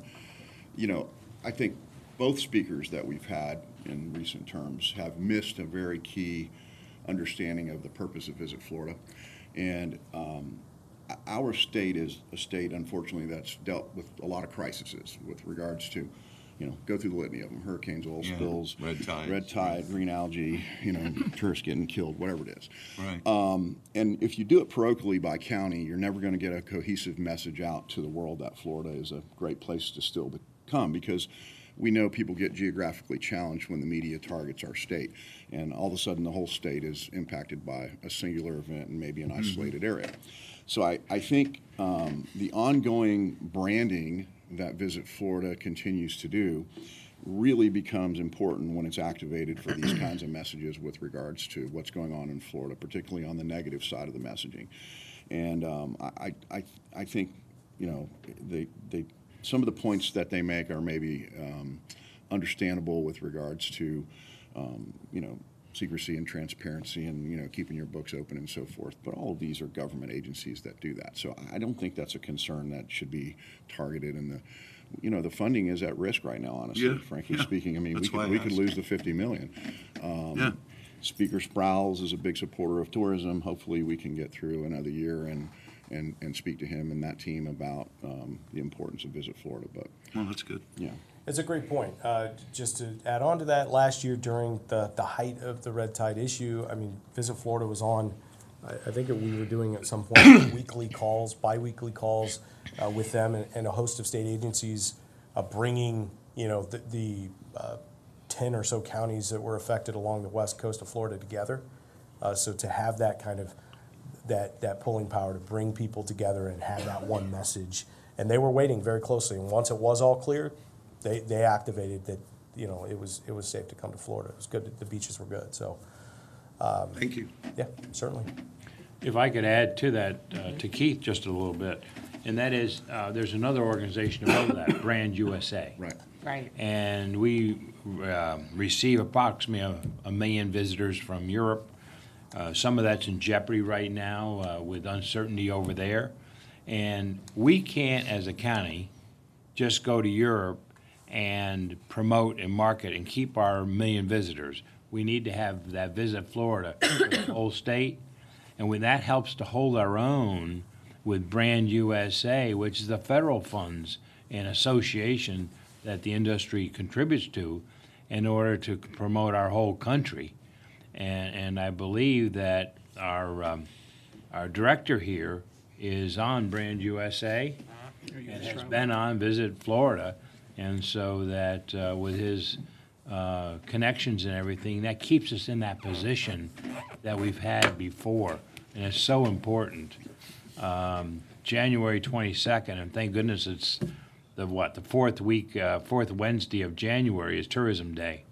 I think both speakers that we've had in recent terms have missed a very key understanding of the purpose of Visit Florida. And our state is a state, unfortunately, that's dealt with a lot of crises with regards to, go through the litany of them: hurricanes, oil spills, red tide, green algae, tourists getting killed, whatever it is. Right. And if you do it parochially by county, you're never going to get a cohesive message out to the world that Florida is a great place to still come, because we know people get geographically challenged when the media targets our state, and all of a sudden the whole state is impacted by a singular event and maybe an isolated area. So I think the ongoing branding that Visit Florida continues to do really becomes important when it's activated for these kinds of messages with regards to what's going on in Florida, particularly on the negative side of the messaging. And I think, some of the points that they make are maybe understandable with regards to, secrecy and transparency and, keeping your books open and so forth. But all of these are government agencies that do that. So I don't think that's a concern that should be targeted. And the funding is at risk right now, honestly, frankly speaking. I mean, we could lose the $50 million. Speaker Sprowls is a big supporter of tourism. Hopefully we can get through another year and speak to him and that team about the importance of Visit Florida. But Well, that's good. yeah. It's a great point. Just to add on to that, last year during the height of the red tide issue, I mean, Visit Florida was on, I think we were doing at some point weekly calls, bi-weekly calls with them and a host of state agencies bringing, you know, the 10 or so counties that were affected along the west coast of Florida together. So to have that kind of, that pulling power to bring people together and have that one message. And they were waiting very closely. And once it was all cleared, they activated that, you know, it was safe to come to Florida. It was good. The beaches were good. So, Thank you. yeah, certainly. If I could add to that, to Keith just a little bit, and that is, there's another organization above that, Brand USA. Right. Right. And we receive approximately a million visitors from Europe. Some of that's in jeopardy right now with uncertainty over there. And we can't, as a county, just go to Europe and promote and market and keep our million visitors. We need to have that Visit Florida for the whole state. And when that helps to hold our own with Brand USA, which is the federal funds and association that the industry contributes to in order to promote our whole country. And I believe that our director here is on Brand USA and has been on Visit Florida. And so that with his connections and everything, that keeps us in that position that we've had before. And it's so important. January 22nd, and thank goodness it's the fourth Wednesday of January is Tourism Day.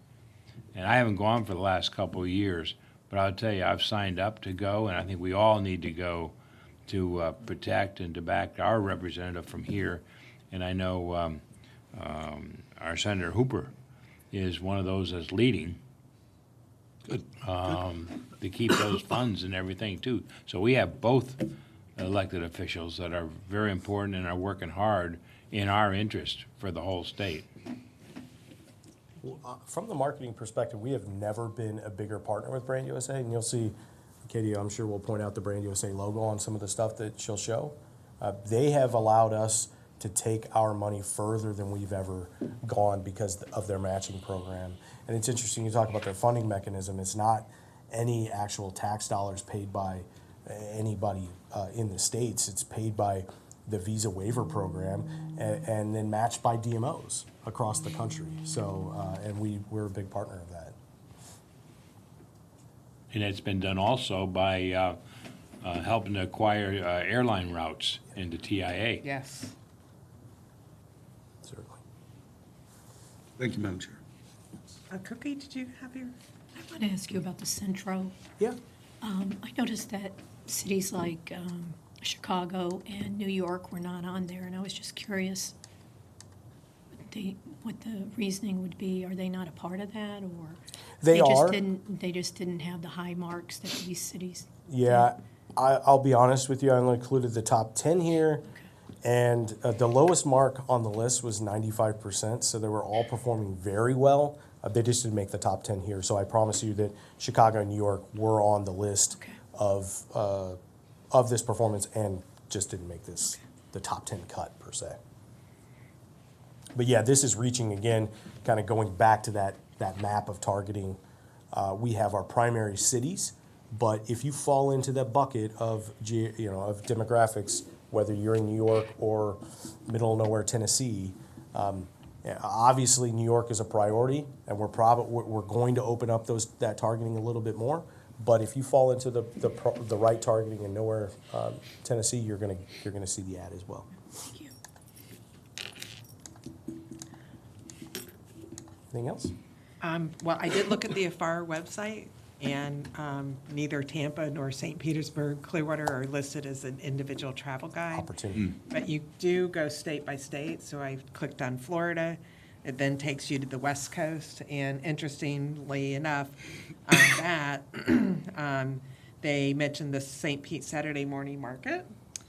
And I haven't gone for the last couple of years, but I'll tell you, I've signed up to go, and I think we all need to go to protect and to back our representative from here. And I know our Senator Hooper is one of those that's leading. Good. To keep those funds and everything too. So we have both elected officials that are very important and are working hard in our interest for the whole state. From the marketing perspective, we have never been a bigger partner with Brand USA, and you'll see, Katie, I'm sure will point out the Brand USA logo on some of the stuff that she'll show. They have allowed us to take our money further than we've ever gone because of their matching program. And it's interesting, you talk about their funding mechanism. It's not any actual tax dollars paid by anybody in the States. It's paid by the Visa Waiver Program and then matched by DMOs across the country. So, and we're a big partner of that. And it's been done also by helping to acquire airline routes into TIA. Yes. Certainly. Thank you, Madam Chair. Cookie, did you have your? I want to ask you about the Centro. Yeah. I noticed that cities like Chicago and New York were not on there, and I was just curious what the reasoning would be. Are they not a part of that, or They are. They just didn't have the high marks that these cities? Yeah, I'll be honest with you. I only included the top 10 here, and the lowest mark on the list was 95%, so they were all performing very well. They just didn't make the top 10 here, so I promise you that Chicago and New York were on the list of this performance and just didn't make the top 10 cut, per se. But yeah, this is reaching, again, kind of going back to that map of targeting. We have our primary cities, but if you fall into that bucket of of demographics, whether you're in New York or middle of nowhere Tennessee, obviously New York is a priority, and we're going to open up that targeting a little bit more. But if you fall into the right targeting in nowhere Tennessee, you're gonna see the ad as well. Thank you. Anything else? Well, I did look at the AFAR website, and neither Tampa nor St. Petersburg, Clearwater are listed as an individual travel guide. Opportunity. But you do go state by state, so I clicked on Florida. It then takes you to the West Coast, and interestingly enough, on that, they mentioned the St. Pete Saturday Morning Market,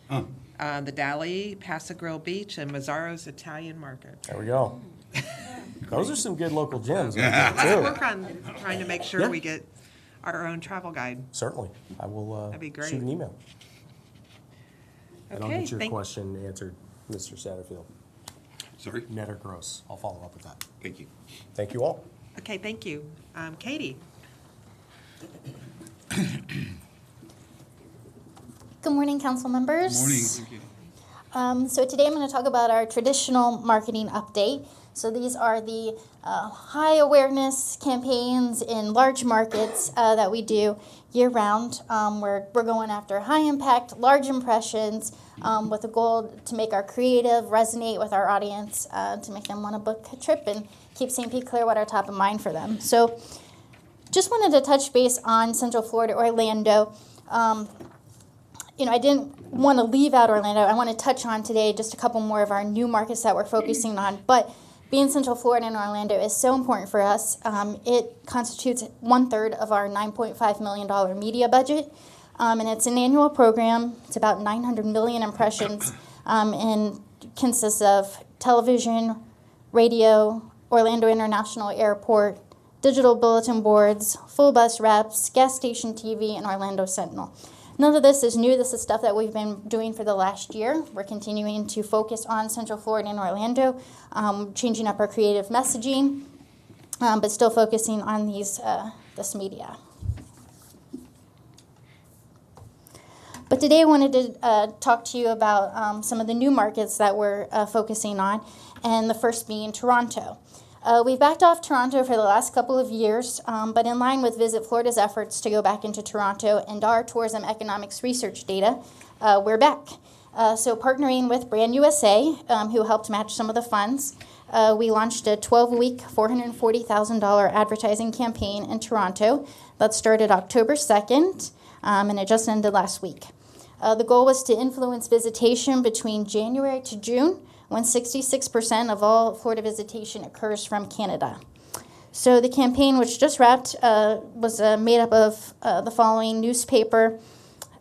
the Dali, Paso Grill Beach, and Mazzaro's Italian Market. There we go. Those are some good local gems. Let's too. work on trying to make sure Yeah. we get our own travel guide. Certainly. I will That'd be great. shoot an email. And I'll Okay, get your thank- question answered, Mr. Satterfield. Sorry? Net or gross? I'll follow up with that. Thank you. Thank you all. Okay, thank you. Katie? Good morning, council members. Morning. Thank you. So today I'm going to talk about our traditional marketing update. So these are the high awareness campaigns in large markets that we do year round. Where we're going after high impact, large impressions with a goal to make our creative resonate with our audience, to make them want to book a trip and keep St. Pete Clearwater top of mind for them. So just wanted to touch base on Central Florida, Orlando. I didn't want to leave out Orlando. I want to touch on today just a couple more of our new markets that we're focusing on. But being Central Florida and Orlando is so important for us. It constitutes 1/3 of our $9.5 million media budget. And it's an annual program. It's about 900 million impressions and consists of television, radio, Orlando International Airport, digital bulletin boards, full bus reps, gas station TV, and Orlando Sentinel. None of this is new. This is stuff that we've been doing for the last year. We're continuing to focus on Central Florida and Orlando, changing up our creative messaging, but still focusing on this media. But today I wanted to talk to you about some of the new markets that we're focusing on, and the first being Toronto. We've backed off Toronto for the last couple of years, but in line with Visit Florida's efforts to go back into Toronto and our tourism economics research data, we're back. So partnering with Brand USA, who helped match some of the funds, we launched a 12-week, $440,000 advertising campaign in Toronto that started October 2nd, and it just ended last week. The goal was to influence visitation between January to June, when 66% of all Florida visitation occurs from Canada. So the campaign, which just wrapped, was made up of the following: newspaper,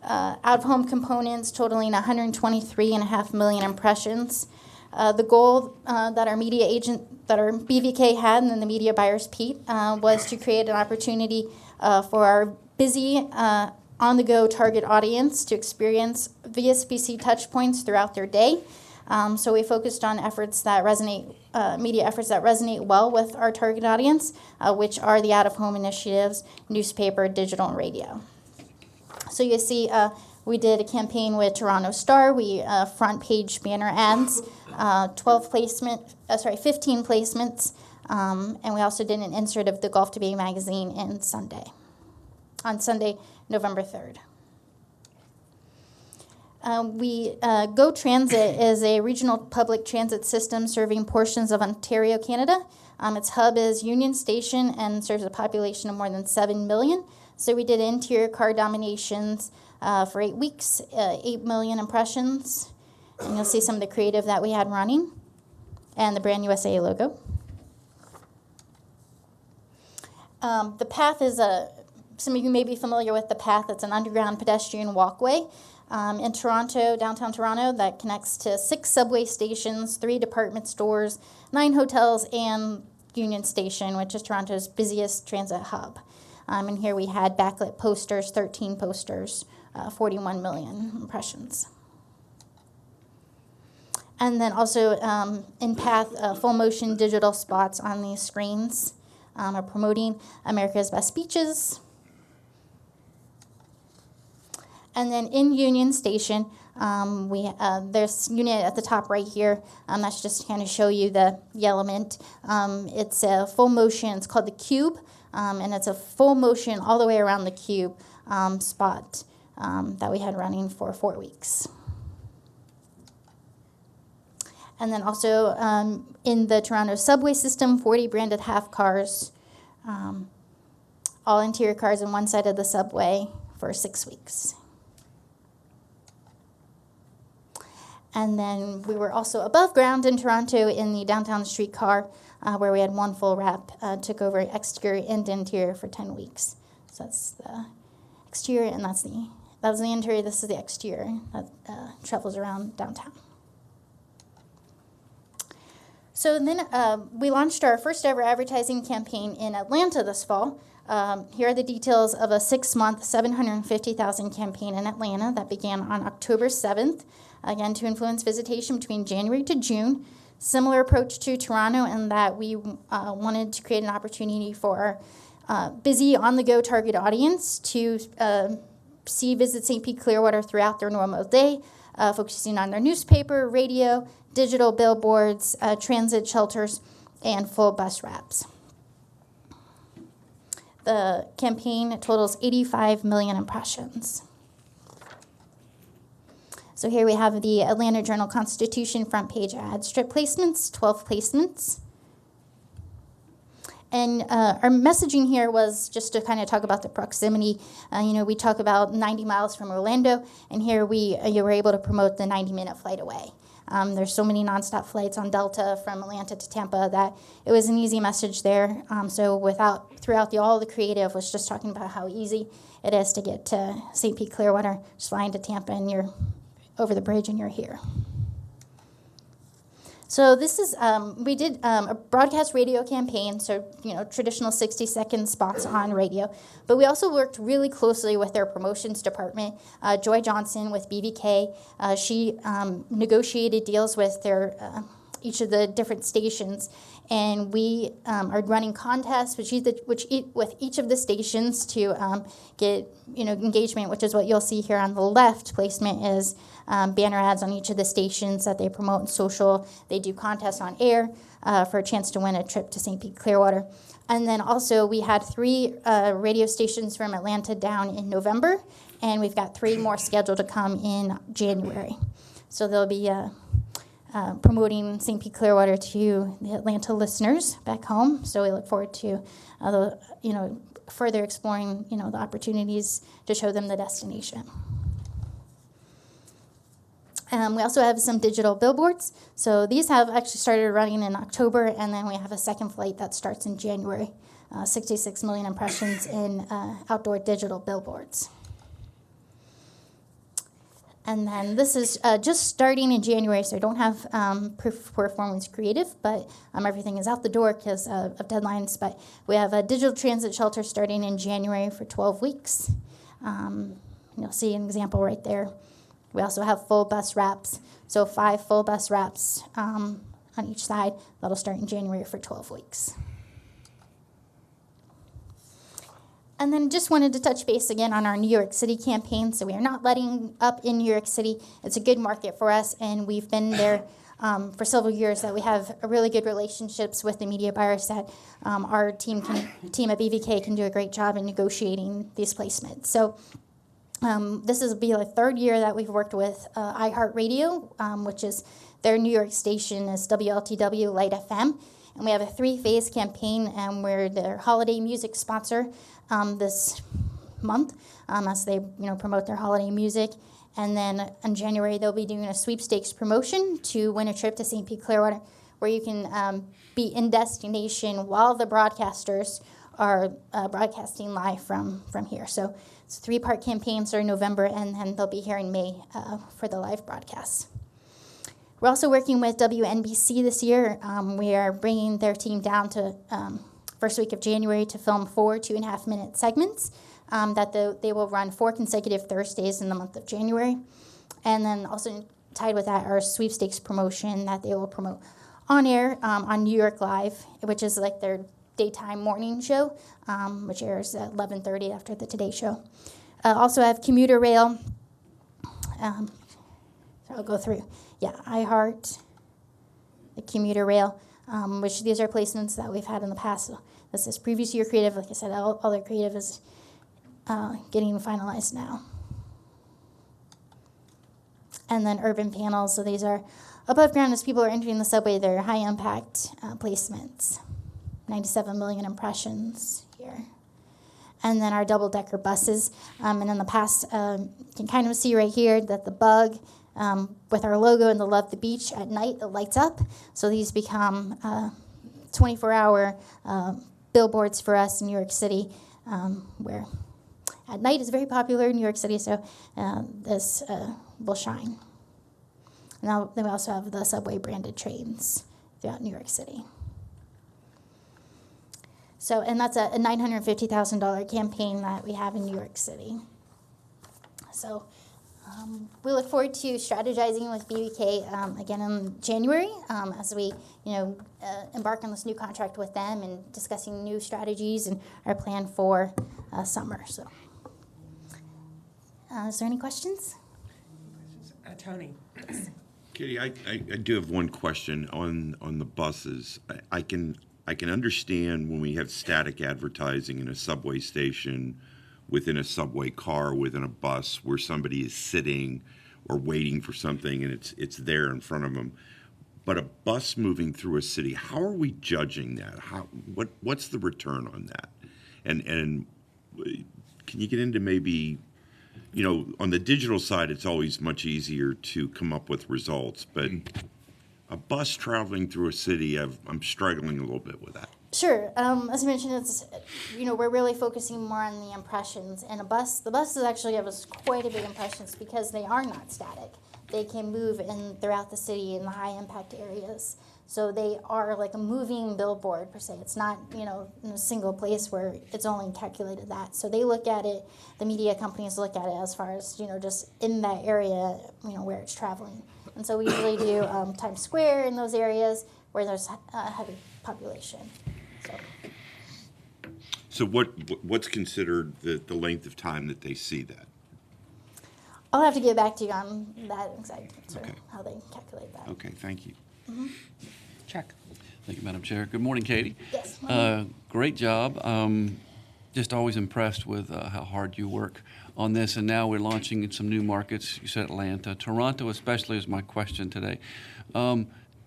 out-of-home components totaling 123.5 million impressions. The goal that our media agent, that our BVK had, and then the media buyers, Pete, was to create an opportunity for our busy, on-the-go target audience to experience VSBC touchpoints throughout their day. So we focused on efforts that resonate, media efforts that resonate well with our target audience, which are the out-of-home initiatives, newspaper, digital, and radio. So you see, we did a campaign with Toronto Star. We front page banner ads, 15 placements, and we also did an insert of the Golf Debate magazine on Sunday, November 3rd. Go Transit is a regional public transit system serving portions of Ontario, Canada. Its hub is Union Station and serves a population of more than 7 million. So we did interior car dominations for 8 weeks, 8 million impressions. And you'll see some of the creative that we had running and the Brand USA logo. The path is some of you may be familiar with the path. It's an underground pedestrian walkway in Toronto, downtown Toronto, that connects to 6 subway stations, 3 department stores, 9 hotels, and Union Station, which is Toronto's busiest transit hub. And here we had backlit posters, 13 posters, 41 million impressions. And then also in path, full motion digital spots on these screens are promoting America's Best Beaches. And then in Union Station, there's unit at the top right here. That's just to kind of show you the element. It's a full motion. It's called the Cube, and it's a full motion all the way around the Cube spot that we had running for 4 weeks. And then also in the Toronto subway system, 40 branded half cars, all interior cars on one side of the subway for 6 weeks. And then we were also above ground in Toronto in the downtown streetcar, where we had one full wrap, took over exterior and interior for 10 weeks. So that's the exterior, and that was the interior. This is the exterior that travels around downtown. So then we launched our first ever advertising campaign in Atlanta this fall. Here are the details of a 6-month, $750,000 campaign in Atlanta that began on October 7th, again to influence visitation between January to June. Similar approach to Toronto in that we wanted to create an opportunity for our busy on-the-go target audience to visit St. Pete Clearwater throughout their normal day, focusing on their newspaper, radio, digital billboards, transit shelters, and full bus wraps. The campaign totals 85 million impressions. So here we have the Atlanta Journal-Constitution front page ad strip placements, 12 placements. And our messaging here was just to kind of talk about the proximity. We talk about 90 miles from Orlando, and here you were able to promote the 90-minute flight away. There's so many nonstop flights on Delta from Atlanta to Tampa that it was an easy message there. Throughout all the creative was just talking about how easy it is to get to St. Pete Clearwater, just flying to Tampa, and you're over the bridge and you're here. So this is, we did a broadcast radio campaign, so, traditional 60-second spots on radio. But we also worked really closely with their promotions department. Joy Johnson with BVK, she negotiated deals with each of the different stations. And we are running contests with each of the stations to get engagement, which is what you'll see here on the left. Placement is banner ads on each of the stations that they promote in social. They do contests on air for a chance to win a trip to St. Pete Clearwater. And then also we had 3 radio stations from Atlanta down in November, and we've got 3 more scheduled to come in January. So they'll be promoting St. Pete Clearwater to the Atlanta listeners back home. So we look forward to, further exploring, the opportunities to show them the destination. We also have some digital billboards. So these have actually started running in October, and then we have a second flight that starts in January. 66 million impressions in outdoor digital billboards. And then this is just starting in January, so I don't have performance creative, but everything is out the door because of deadlines. But we have a digital transit shelter starting in January for 12 weeks. You'll see an example right there. We also have full bus wraps, so 5 full bus wraps on each side. That'll start in January for 12 weeks. And then just wanted to touch base again on our New York City campaign. So we are not letting up in New York City. It's a good market for us, and we've been there for several years. That we have really good relationships with the media buyers. That our team at BVK can do a great job in negotiating these placements. So this will be the 3rd year that we've worked with iHeartRadio, which is their New York station is WLTW Light FM. And we have a 3-phase campaign, and we're their holiday music sponsor this month as they promote their holiday music. And then in January, they'll be doing a sweepstakes promotion to win a trip to St. Pete Clearwater, where you can be in destination while the broadcasters are broadcasting live from here. So it's a 3-part campaign starting November, and then they'll be here in May for the live broadcasts. We're also working with WNBC this year. We are bringing their team down to first week of January to film 4 2.5-minute segments that they will run 4 consecutive Thursdays in the month of January. And then also tied with that are sweepstakes promotion that they will promote on air on New York Live, which is like their daytime morning show, which airs at 11:30 after the Today Show. Also have commuter rail. So I'll go through. Yeah, iHeart, the commuter rail, which these are placements that we've had in the past. This is previous year creative. Like I said, all their creative is getting finalized now. And then urban panels. So these are above ground as people are entering the subway. They're high impact placements. 97 million impressions here. And then our double-decker buses. And in the past, you can kind of see right here that the bug, with our logo and the Love the Beach at night, it lights up. So these become 24-hour billboards for us in New York City, where at night is very popular in New York City, so this will shine. Now, then we also have the subway branded trains throughout New York City. So, and that's a $950,000 campaign that we have in New York City. So, We look forward to strategizing with BBK again in January as we, embark on this new contract with them and discussing new strategies and our plan for summer. So, is there any questions? Tony? Katie, I do have one question on the buses. I can understand when we have static advertising in a subway station, within a subway car, within a bus, where somebody is sitting or waiting for something and it's there in front of them. But a bus moving through a city, how are we judging that? What's the return on that? And can you get into maybe, on the digital side, it's always much easier to come up with results, but a bus traveling through a city, I'm struggling a little bit with that. Sure. As I mentioned, it's we're really focusing more on the impressions, and the buses actually give us quite a big impressions because they are not static. They can move throughout the city in the high impact areas. So they are like a moving billboard per se. It's not in a single place where it's only calculated that. So they look at it. The media companies look at it as far as just in that area where it's traveling. And so we usually do Times Square in those areas where there's a heavy population. So what's considered the length of time that they see that? I'll have to get back to you on that exact answer, how they calculate that. Okay, thank you. Chuck? Thank you, Madam Chair. Good morning, Katie. Yes. Great job. Just always impressed with how hard you work on this. And now we're launching in some new markets. You said Atlanta. Toronto especially is my question today.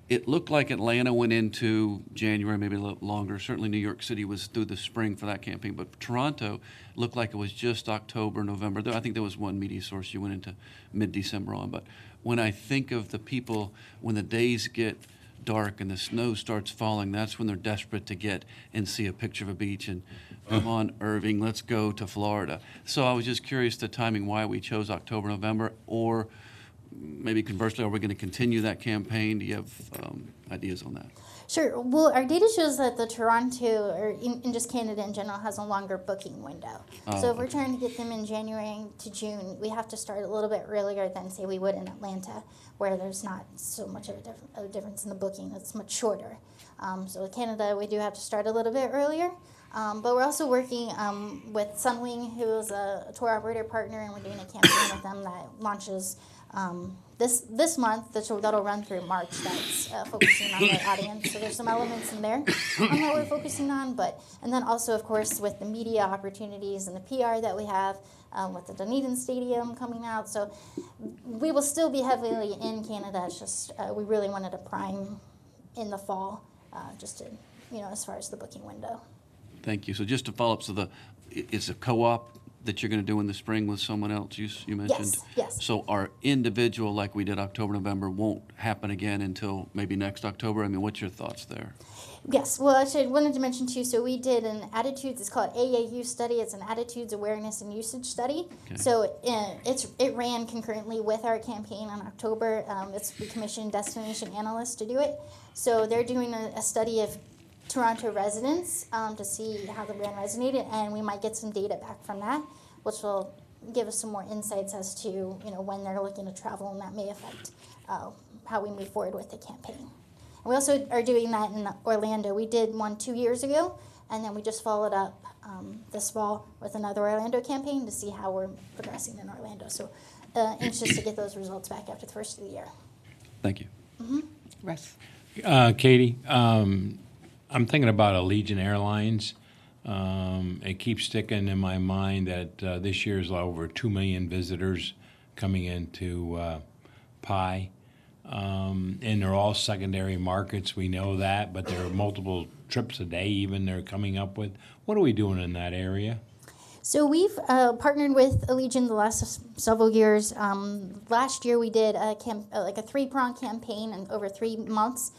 It looked like Atlanta went into January, maybe a little longer. Certainly New York City was through the spring for that campaign. But Toronto looked like it was just October, November. I think there was one media source you went into mid-December on. But when I think of the people, when the days get dark and the snow starts falling, that's when they're desperate to get and see a picture of a beach and come on, Irving, let's go to Florida. So I was just curious the timing, why we chose October, November, or maybe conversely, are we going to continue that campaign? Do you have ideas on that? Sure. Well, our data shows that the Toronto, or in just Canada in general, has a longer booking window. So if we're trying to get them in January to June, we have to start a little bit earlier than, say, we would in Atlanta, where there's not so much of a difference in the booking. It's much shorter. So in Canada, we do have to start a little bit earlier. But we're also working with Sunwing, who is a tour operator partner, and we're doing a campaign with them that launches this month that'll run through March. That's focusing on their audience. So there's some elements in there that we're focusing on, and then also of course with the media opportunities and the PR that we have with the Dunedin Stadium coming out. So we will still be heavily in Canada. It's just we really wanted to prime in the fall, just to as far as the booking window. Thank you. So just to follow up, so it's a co-op that you're going to do in the spring with someone else you mentioned? Yes. So our individual, like we did October, November, won't happen again until maybe next October? I mean, what's your thoughts there? Yes. Well, actually, I wanted to mention too, so we did an attitudes, it's called AAU study. It's an attitudes, awareness, and usage study. Okay. So it ran concurrently with our campaign in October. We commissioned Destination Analysts to do it. So they're doing a study of Toronto residents to see how the brand resonated, and we might get some data back from that, which will give us some more insights as to when they're looking to travel, and that may affect how we move forward with the campaign. And we also are doing that in Orlando. We did one 2 years ago, and then we just followed up this fall with another Orlando campaign to see how we're progressing in Orlando. So anxious to get those results back after the first of the year. Thank you. Mm-hmm. Russ? Katie, I'm thinking about Allegiant Airlines. It keeps sticking in my mind that this year's over 2 million visitors coming into PI. And they're all secondary markets, we know that, but there are multiple trips a day even they're coming up with. What are we doing in that area? So we've partnered with Allegiant the last several years. Last year we did a 3-pronged campaign and over 3 months,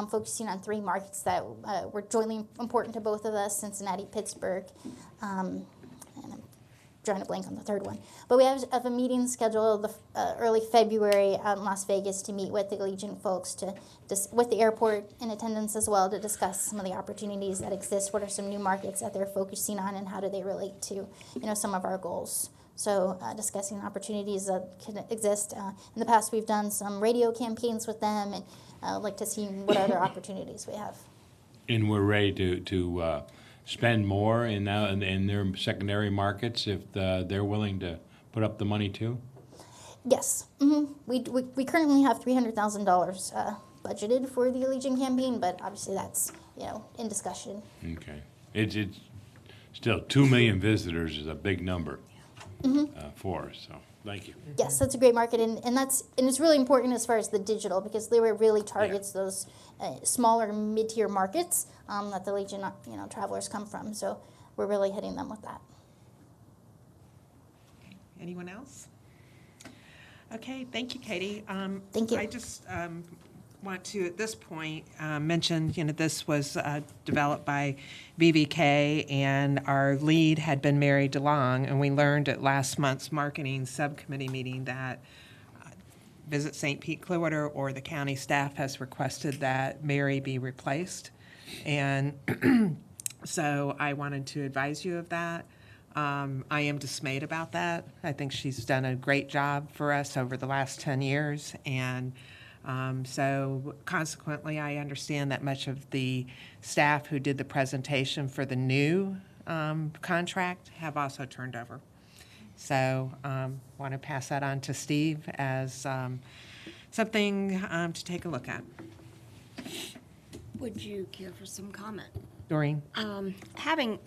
focusing on 3 markets that were jointly important to both of us: Cincinnati, Pittsburgh, and I'm drawing a blank on the third one. But we have a meeting scheduled early February out in Las Vegas to meet with the Allegiant folks with the airport in attendance as well, to discuss some of the opportunities that exist. What are some new markets that they're focusing on, and how do they relate to some of our goals? So discussing opportunities that can exist. In the past, we've done some radio campaigns with them, and I'd like to see what other opportunities we have. And we're ready to spend more in their secondary markets if they're willing to put up the money too? Yes. We currently have $300,000 budgeted for the Allegiant campaign, but obviously that's, in discussion. Okay. It's still 2 million visitors is a big number for us, so thank you. Yes, that's a great market, and it's really important as far as the digital, because they were really targets those smaller mid-tier markets that the Legion travelers come from. So we're really hitting them with that. Anyone else? Okay, thank you, Katie. Thank you. I just want to, at this point, mention, this was developed by BVK, and our lead had been Mary DeLong, and we learned at last month's marketing subcommittee meeting that Visit St. Pete Clearwater or the county staff has requested that Mary be replaced. And so I wanted to advise you of that. I am dismayed about that. I think she's done a great job for us over the last 10 years. And so consequently, I understand that much of the staff who did the presentation for the new contract have also turned over. So want to pass that on to Steve as something to take a look at. Would you care for some comment? Doreen? Having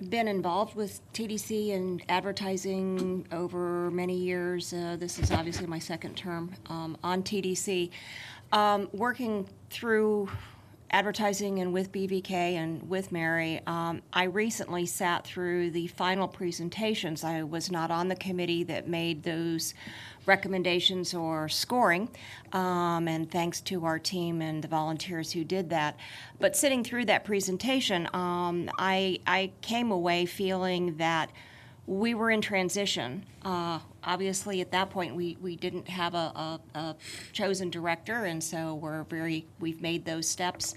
been involved with TDC and advertising over many years, this is obviously my second term on TDC, working through advertising and with BVK and with Mary, I recently sat through the final presentations. I was not on the committee that made those recommendations or scoring, and thanks to our team and the volunteers who did that. But sitting through that presentation, I came away feeling that we were in transition. Obviously, at that point, we didn't have a chosen director, and so we've made those steps.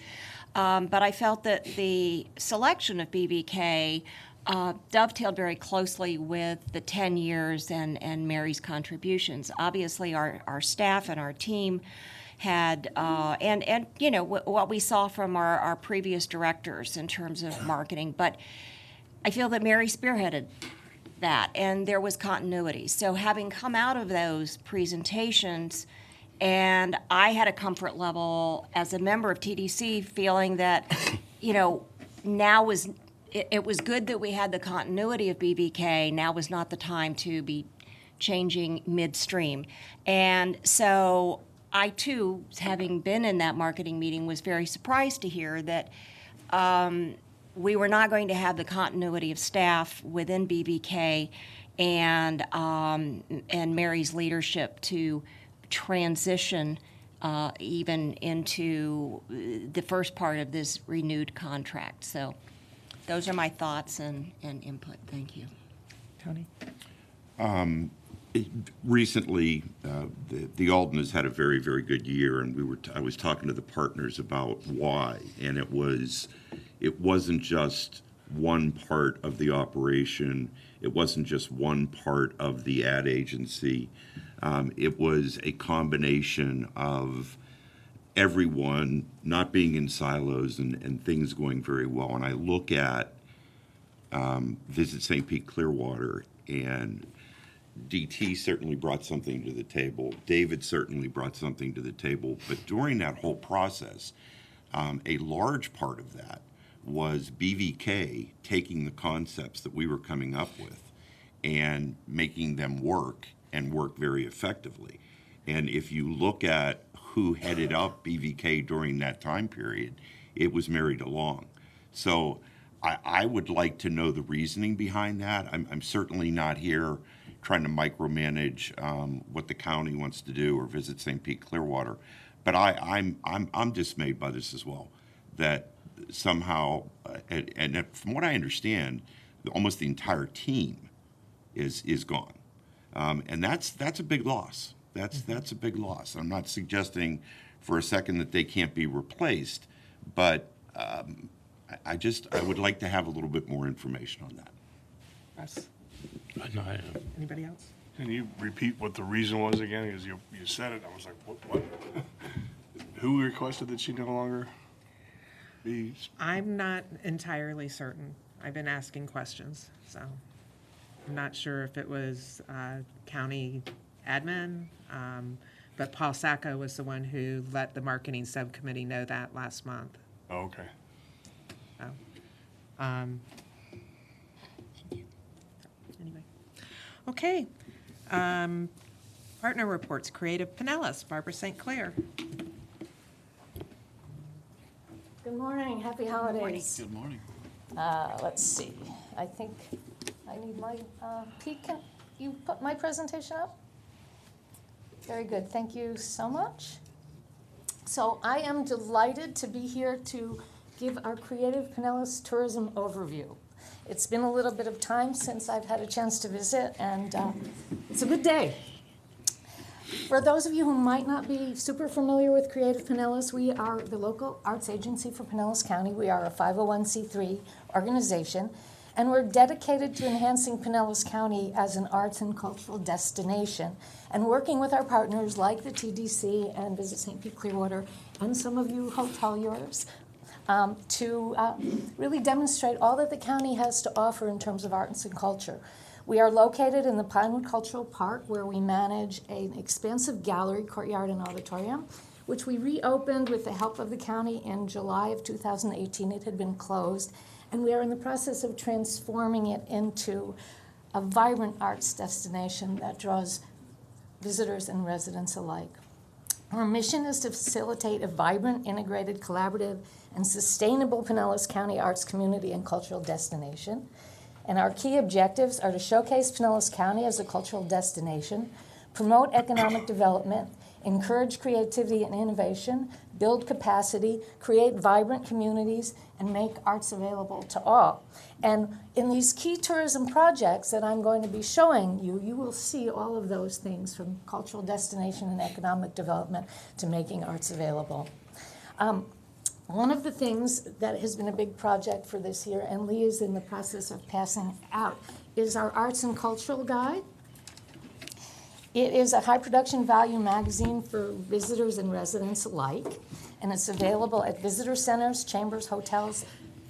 But I felt that the selection of BVK dovetailed very closely with the 10 years and Mary's contributions. Obviously, our staff and our team had, and what we saw from our previous directors in terms of marketing, but I feel that Mary spearheaded that, and there was continuity. So having come out of those presentations, and I had a comfort level as a member of TDC feeling that, now it was good that we had the continuity of BVK. Now was not the time to be changing midstream. And so I, too, having been in that marketing meeting, was very surprised to hear that we were not going to have the continuity of staff within BVK and Mary's leadership to transition even into the first part of this renewed contract. So those are my thoughts and input. Thank you. Tony? Recently, the Alden has had a very, very good year, and I was talking to the partners about why, and it wasn't just one part of the operation. It wasn't just one part of the ad agency. It was a combination of everyone not being in silos and things going very well. And I look at Visit St. Pete Clearwater, and DT certainly brought something to the table. David certainly brought something to the table. But during that whole process, a large part of that was BVK taking the concepts that we were coming up with and making them work and work very effectively. And if you look at who headed up BVK during that time period, it was Mary DeLong. So I would like to know the reasoning behind that. I'm certainly not here trying to micromanage what the county wants to do or Visit St. Pete Clearwater, but I'm dismayed by this as well. That somehow, and from what I understand, almost the entire team is gone, and that's a big loss. That's a big loss. I'm not suggesting for a second that they can't be replaced, but I would like to have a little bit more information on that. Russ? No, Anybody else? Can you repeat what the reason was again? Because you said it, I was like, what? Who requested that she no longer be? I'm not entirely certain. I've been asking questions, so I'm not sure if it was county admin, but Paul Sacco was the one who let the marketing subcommittee know that last month. Oh, okay. So, anyway, okay. Partner reports, Creative Pinellas, Barbara St. Clair. Good morning, happy holidays. Good morning. Let's see, I think I need my, Pete, can you put my presentation up? Very good, thank you so much. So I am delighted to be here to give our Creative Pinellas Tourism overview. It's been a little bit of time since I've had a chance to visit, and it's a good day. For those of you who might not be super familiar with Creative Pinellas, we are the local arts agency for Pinellas County. We are a 501c3 organization, and we're dedicated to enhancing Pinellas County as an arts and cultural destination, and working with our partners like the TDC and Visit St. Pete Clearwater, and some of you hoteliers, to really demonstrate all that the county has to offer in terms of arts and culture. We are located in the Pinewood Cultural Park, where we manage an expansive gallery, courtyard, and auditorium, which we reopened with the help of the county in July of 2018. It had been closed, and we are in the process of transforming it into a vibrant arts destination that draws visitors and residents alike. Our mission is to facilitate a vibrant, integrated, collaborative, and sustainable Pinellas County arts community and cultural destination. And our key objectives are to showcase Pinellas County as a cultural destination, promote economic development, encourage creativity and innovation, build capacity, create vibrant communities, and make arts available to all. And in these key tourism projects that I'm going to be showing you, you will see all of those things, from cultural destination and economic development to making arts available. One of the things that has been a big project for this year, and Lee is in the process of passing out, is our Arts and Cultural Guide. It is a high production value magazine for visitors and residents alike, and it's available at visitor centers, chambers, hotels,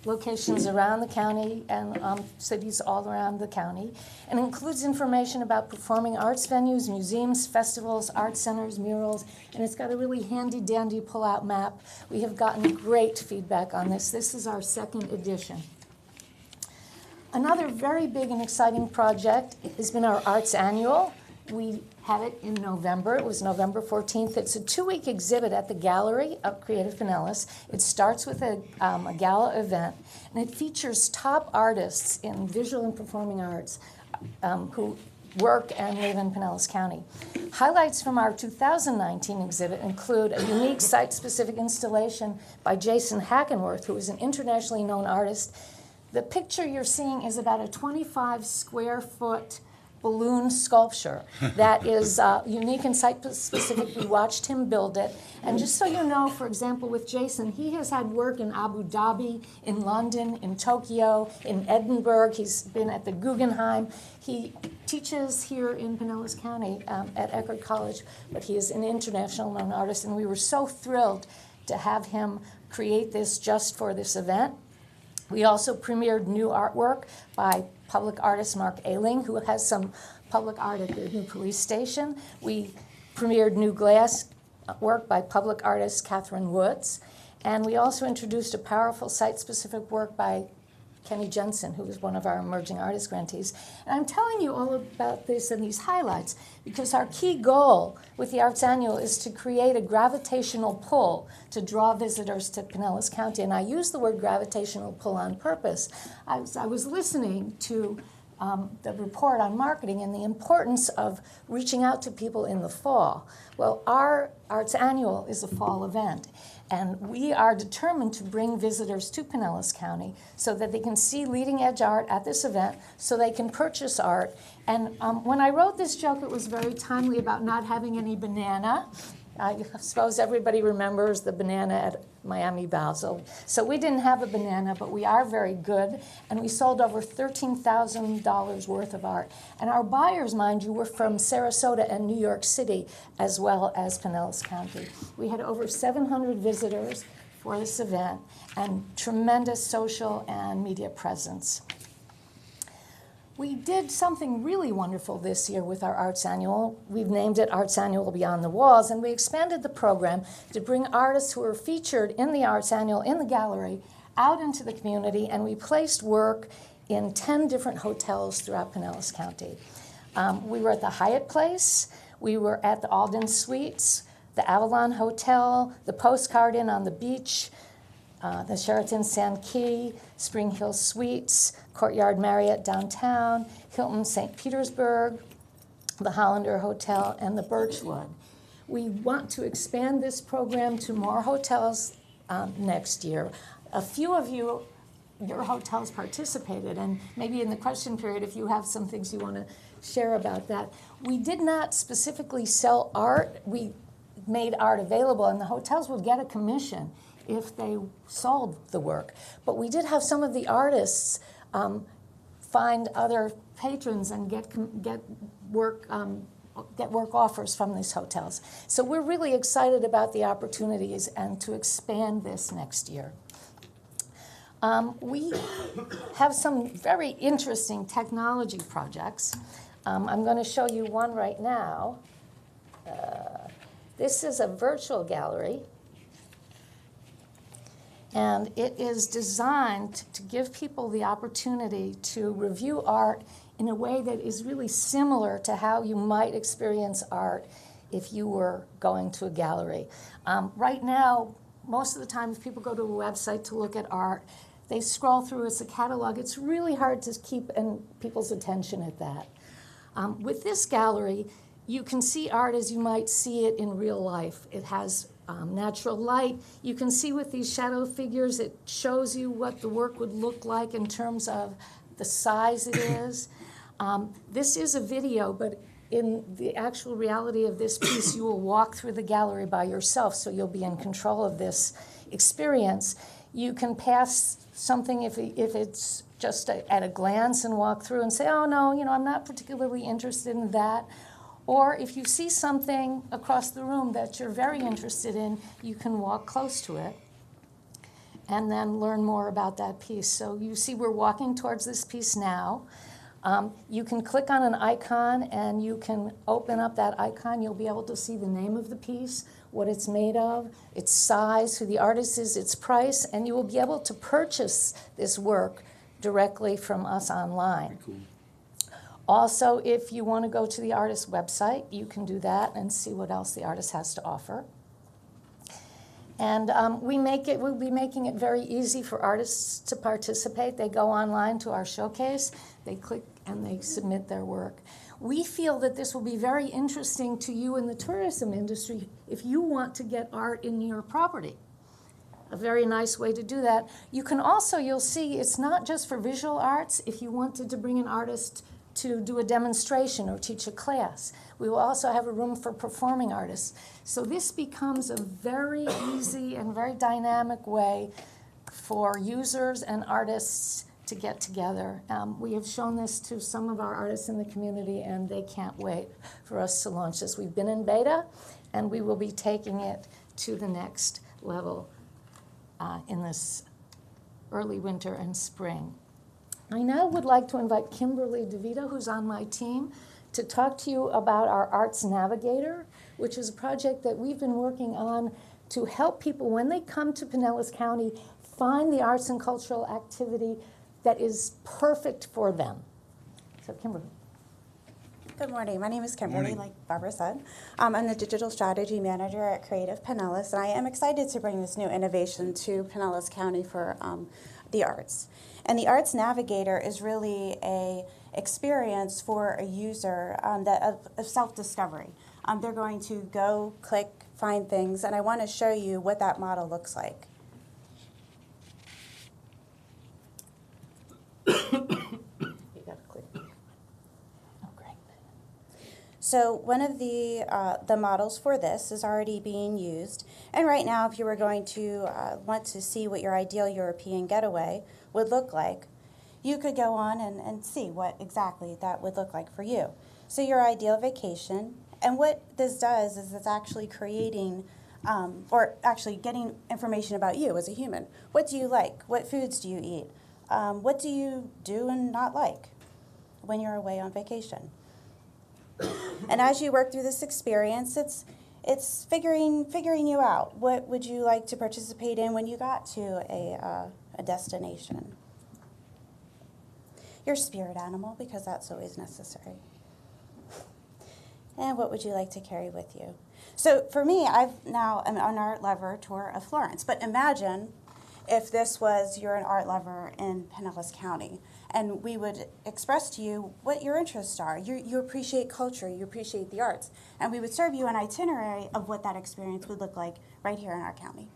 locations around the county, and cities all around the county, and includes information about performing arts venues, museums, festivals, art centers, murals, and it's got a really handy-dandy pull-out map. We have gotten great feedback on this. This is our second edition. Another very big and exciting project has been our Arts Annual. We had it in November. It was November 14th. It's a 2-week exhibit at the Gallery of Creative Pinellas. It starts with a gala event, and it features top artists in visual and performing arts who work and live in Pinellas County. Highlights from our 2019 exhibit include a unique site-specific installation by Jason Hackenworth, who is an internationally known artist. The picture you're seeing is about a 25-square-foot balloon sculpture that is unique and site-specific. We watched him build it. And just so you know, for example, with Jason, he has had work in Abu Dhabi, in London, in Tokyo, in Edinburgh. He's been at the Guggenheim. He teaches here in Pinellas County at Eckerd College, but he is an international known artist, and we were so thrilled to have him create this just for this event. We also premiered new artwork by public artist Mark Ailing, who has some public art at the new police station. We premiered new glass work by public artist Catherine Woods. And we also introduced a powerful site-specific work by Kenny Jensen, who was one of our emerging artist grantees. And I'm telling you all about this and these highlights because our key goal with the Arts Annual is to create a gravitational pull to draw visitors to Pinellas County. And I use the word gravitational pull on purpose. I was listening to the report on marketing and the importance of reaching out to people in the fall. Well, our Arts Annual is a fall event. And we are determined to bring visitors to Pinellas County so that they can see leading-edge art at this event, so they can purchase art. And when I wrote this joke, it was very timely about not having any banana. I suppose everybody remembers the banana at Miami Basel. So we didn't have a banana, but we are very good, and we sold over $13,000 worth of art. And our buyers, mind you, were from Sarasota and New York City, as well as Pinellas County. We had over 700 visitors for this event, and tremendous social and media presence. We did something really wonderful this year with our Arts Annual. We've named it Arts Annual Beyond the Walls, and we expanded the program to bring artists who are featured in the Arts Annual in the gallery out into the community, and we placed work in 10 different hotels throughout Pinellas County. We were at the Hyatt Place, we were at the Alden Suites, the Avalon Hotel, the Postcard Inn on the beach, the Sheraton Sand Key, Spring Hill Suites, Courtyard Marriott downtown, Hilton St. Petersburg, the Hollander Hotel, and the Birchwood. We want to expand this program to more hotels next year. A few of you, your hotels participated, and maybe in the question period, if you have some things you want to share about that. We did not specifically sell art. We made art available, and the hotels would get a commission if they sold the work. But we did have some of the artists find other patrons and get work offers from these hotels. So we're really excited about the opportunities and to expand this next year. We have some very interesting technology projects. I'm going to show you one right now. This is a virtual gallery, and it is designed to give people the opportunity to review art in a way that is really similar to how you might experience art if you were going to a gallery. Right now, most of the time, if people go to a website to look at art, they scroll through, it's a catalog. It's really hard to keep people's attention at that. With this gallery, you can see art as you might see it in real life. It has natural light. You can see with these shadow figures, it shows you what the work would look like in terms of the size it is. This is a video, but in the actual reality of this piece, you will walk through the gallery by yourself, so you'll be in control of this experience. You can pass something if it's just at a glance and walk through and say, oh no, I'm not particularly interested in that. Or if you see something across the room that you're very interested in, you can walk close to it and then learn more about that piece. So you see we're walking towards this piece now. You can click on an icon and you can open up that icon. You'll be able to see the name of the piece, what it's made of, its size, who the artist is, its price, and you will be able to purchase this work directly from us online. Cool. Also, if you want to go to the artist's website, you can do that and see what else the artist has to offer. And we'll be making it very easy for artists to participate. They go online to our showcase, they click and they submit their work. We feel that this will be very interesting to you in the tourism industry if you want to get art in your property. A very nice way to do that. You can also, you'll see, it's not just for visual arts. If you wanted to bring an artist to do a demonstration or teach a class, we will also have a room for performing artists. So this becomes a very easy and very dynamic way for users and artists to get together. We have shown this to some of our artists in the community, and they can't wait for us to launch this. We've been in beta, and we will be taking it to the next level in this early winter and spring. I now would like to invite Kimberly DeVito, who's on my team, to talk to you about our Arts Navigator, which is a project that we've been working on to help people, when they come to Pinellas County, find the arts and cultural activity that is perfect for them. So, Kimberly. Good morning. My name is Kimberly, like Barbara said. I'm the Digital Strategy Manager at Creative Pinellas, and I am excited to bring this new innovation to Pinellas County for the arts. And the Arts Navigator is really a experience for a user of self-discovery. They're going to go, click, find things, and I want to show you what that model looks like. So one of the models for this is already being used, And right now, if you were going to want to see what your ideal European getaway would look like, you could go on and see what exactly that would look like for you. So your ideal vacation, and what this does is it's actually creating, or actually getting information about you as a human. What do you like? What foods do you eat? What do you do and not like when you're away on vacation? And as you work through this experience, it's figuring you out. What would you like to participate in when you got to a destination? Your spirit animal, because that's always necessary. And what would you like to carry with you? So for me, I'm an art lover tour of Florence. But imagine if you're an art lover in Pinellas County, and we would express to you what your interests are. You appreciate culture, you appreciate the arts, and we would serve you an itinerary of what that experience would look like right here in our county.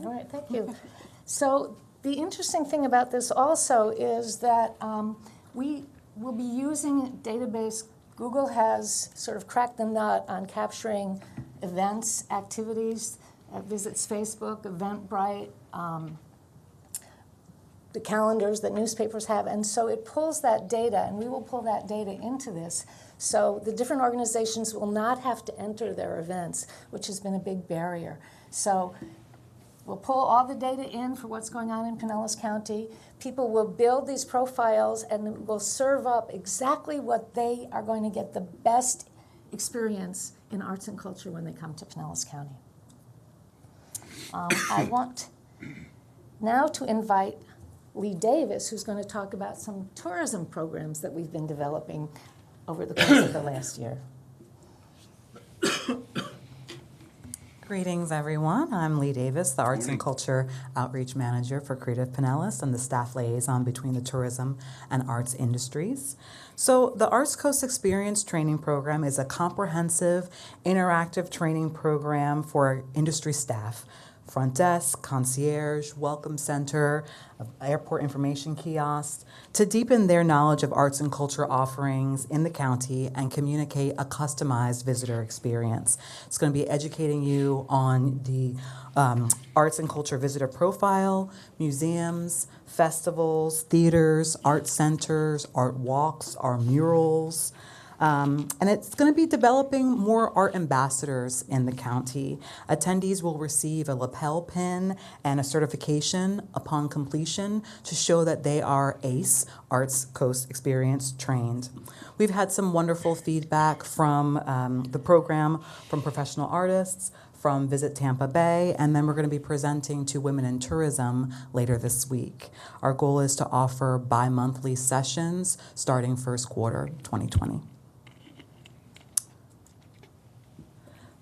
All right, thank you. So the interesting thing about this also is that we will be using a database. Google has sort of cracked the nut on capturing events, activities, visits Facebook, Eventbrite, the calendars that newspapers have, and so it pulls that data, and we will pull that data into this. So the different organizations will not have to enter their events, which has been a big barrier. So we'll pull all the data in for what's going on in Pinellas County. People will build these profiles and will serve up exactly what they are going to get the best experience in arts and culture when they come to Pinellas County. I want now to invite Lee Davis, who's going to talk about some tourism programs that we've been developing over the course of the last year. Greetings, everyone. I'm Lee Davis, the Arts and Culture Outreach Manager for Creative Pinellas and the staff liaison between the tourism and arts industries. So the Arts Coast Experience Training Program is a comprehensive, interactive training program for industry staff. Front desk, concierge, welcome center, airport information kiosk, to deepen their knowledge of arts and culture offerings in the county and communicate a customized visitor experience. It's going to be educating you on the arts and culture visitor profile, museums, festivals, theaters, art centers, art walks, art murals. And it's going to be developing more art ambassadors in the county. Attendees will receive a lapel pin and a certification upon completion to show that they are ACE, Arts Coast Experience trained. We've had some wonderful feedback from the program, from professional artists, from Visit Tampa Bay, and then we're going to be presenting to Women in Tourism later this week. Our goal is to offer bi-monthly sessions starting first quarter 2020.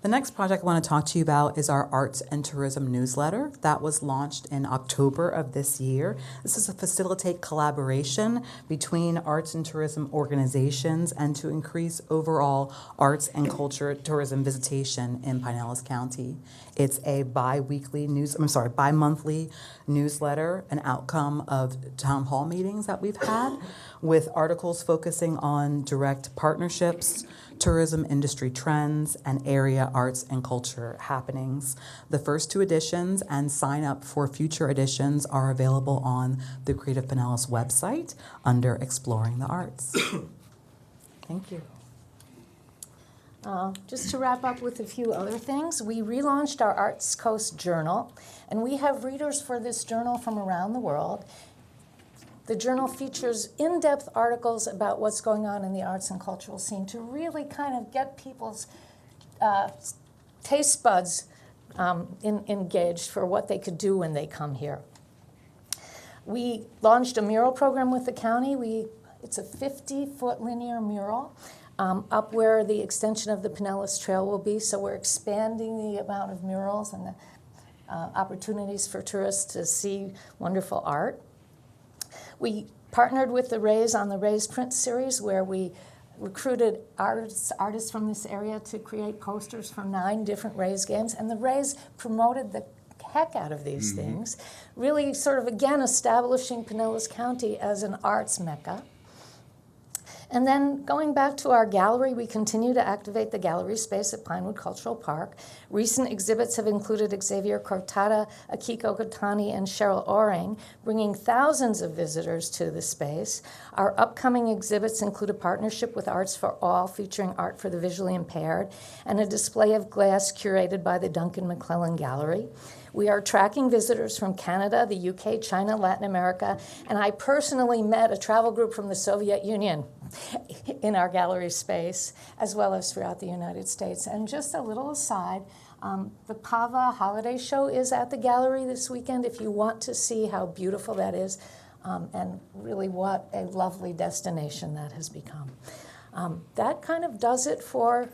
The next project I want to talk to you about is our Arts and Tourism newsletter that was launched in October of this year. This is to facilitate collaboration between arts and tourism organizations and to increase overall arts and culture tourism visitation in Pinellas County. It's a bi-monthly newsletter, an outcome of town hall meetings that we've had with articles focusing on direct partnerships, tourism industry trends, and area arts and culture happenings. The first two editions and sign up for future editions are available on the Creative Pinellas website under Exploring the Arts. Thank you. Just to wrap up with a few other things, we relaunched our Arts Coast Journal, and we have readers for this journal from around the world. The journal features in-depth articles about what's going on in the arts and cultural scene to really kind of get people's taste buds engaged for what they could do when they come here. We launched a mural program with the county. It's a 50-foot linear mural up where the extension of the Pinellas Trail will be, so we're expanding the amount of murals and the opportunities for tourists to see wonderful art. We partnered with the Rays on the Rays print series, where we recruited artists from this area to create posters for 9 different Rays games, and the Rays promoted the heck out of these things, really sort of, again, establishing Pinellas County as an arts mecca. And then going back to our gallery, we continue to activate the gallery space at Pinewood Cultural Park. Recent exhibits have included Xavier Cortada, Akiko Katani, and Cheryl Oring, bringing thousands of visitors to the space. Our upcoming exhibits include a partnership with Arts for All, featuring art for the visually impaired, and a display of glass curated by the Duncan McClellan Gallery. We are tracking visitors from Canada, the UK, China, Latin America, and I personally met a travel group from the Soviet Union in our gallery space, as well as throughout the United States. And just a little aside, the Pava Holiday Show is at the gallery this weekend if you want to see how beautiful that is, and really what a lovely destination that has become. That kind of does it for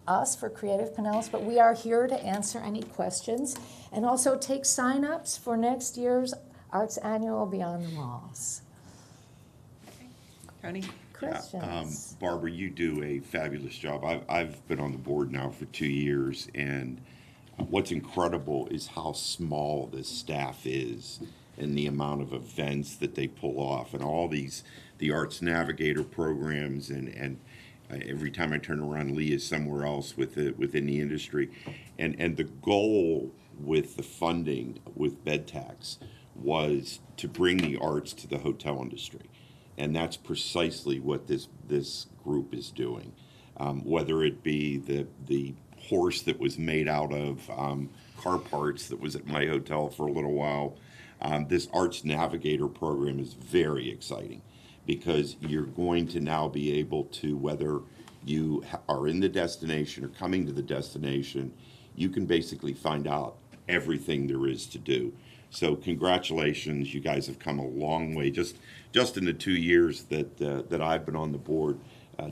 us, for Creative Pinellas, but we are here to answer any questions and also take sign-ups for next year's Arts Annual Beyond the Walls. Tony? Questions? Barbara, you do a fabulous job. I've been on the board now for 2 years, and what's incredible is how small this staff is and the amount of events that they pull off, and all the Arts Navigator programs, and every time I turn around, Lee is somewhere else within the industry. And the goal with the funding with bed tax was to bring the arts to the hotel industry. And that's precisely what this group is doing. Whether it be the horse that was made out of car parts that was at my hotel for a little while, this Arts Navigator program is very exciting, because you're going to now be able to, whether you are in the destination or coming to the destination, you can basically find out everything there is to do. So congratulations, you guys have come a long way. Just in the 2 years that I've been on the board.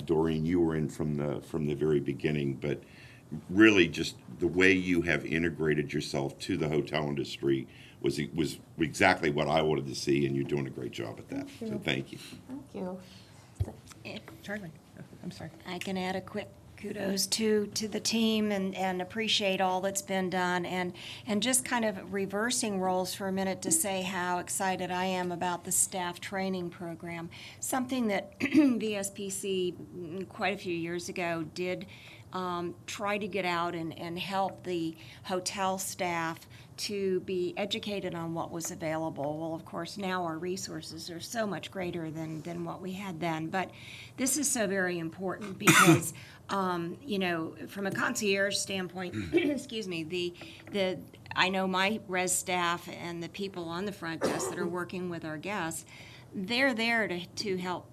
Doreen, you were in from the very beginning, but really just the way you have integrated yourself to the hotel industry was exactly what I wanted to see, and you're doing a great job at that. So thank you. Thank you. Charlie, I'm sorry. I can add a quick kudos to the team and appreciate all that's been done, and just kind of reversing roles for a minute to say how excited I am about the staff training program. Something that VSPC quite a few years ago did try to get out and help the hotel staff to be educated on what was available. Well, of course, now our resources are so much greater than what we had then. But this is so very important because, you know, from a concierge standpoint, excuse me, I know my res staff and the people on the front desk that are working with our guests, they're there to help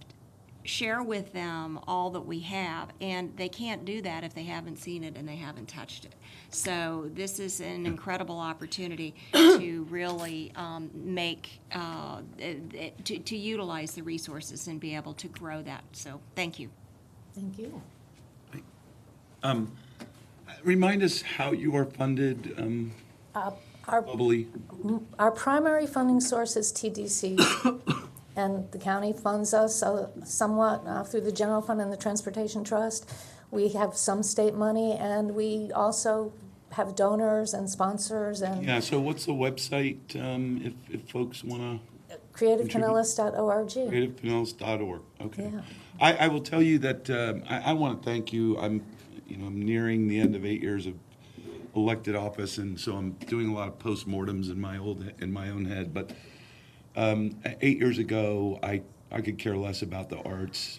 share with them all that we have, and they can't do that if they haven't seen it and they haven't touched it. So this is an incredible opportunity to really to utilize the resources and be able to grow that. So thank you. Thank you. Remind us how you are funded globally. Our primary funding source is TDC, and the county funds us somewhat through the general fund and the transportation trust. We have some state money, and we also have donors and sponsors. And Yeah, so what's the website if folks want to? CreativePinellas.org. CreativePinellas.org. Okay. Yeah. I will tell you that I want to thank you. I'm nearing the end of 8 years of elected office, and so I'm doing a lot of postmortems in my own head. But 8 years ago, I could care less about the arts.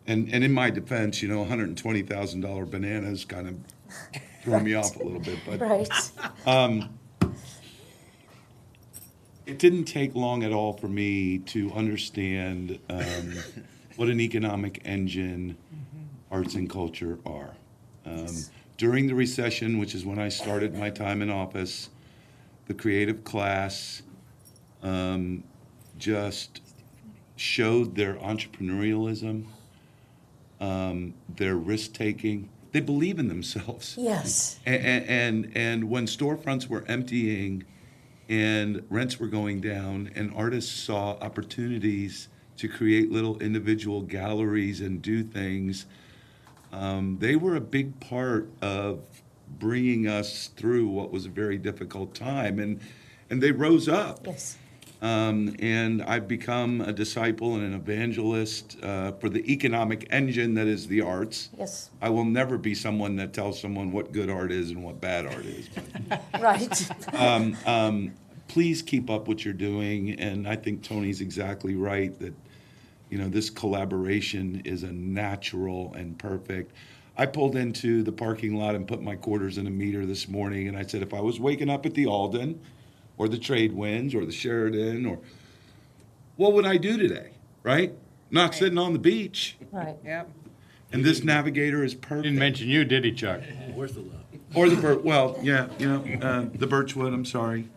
And in my defense, $120,000 bananas kind of throw me off a little bit. But right. It didn't take long at all for me to understand what an economic engine arts and culture are. During the recession, which is when I started my time in office, the creative class just showed their entrepreneurialism, their risk-taking. They believe in themselves. Yes. And when storefronts were emptying and rents were going down and artists saw opportunities to create little individual galleries and do things, they were a big part of bringing us through what was a very difficult time. And they rose up. Yes. And I've become a disciple and an evangelist for the economic engine that is the arts. Yes. I will never be someone that tells someone what good art is and what bad art is. Right. Please keep up what you're doing, and I think Tony's exactly right that, you know, this collaboration is a natural and perfect. I pulled into the parking lot and put my quarters in a meter this morning, and I said, if I was waking up at the Alden, or the Tradewinds, or the Sheridan, or what would I do today, right? Not sitting on the beach. Right. Yep. And this Navigator is perfect. Didn't mention you, did he, Chuck? Where's the love? Or the well, yeah, you know, the Birchwood, I'm sorry.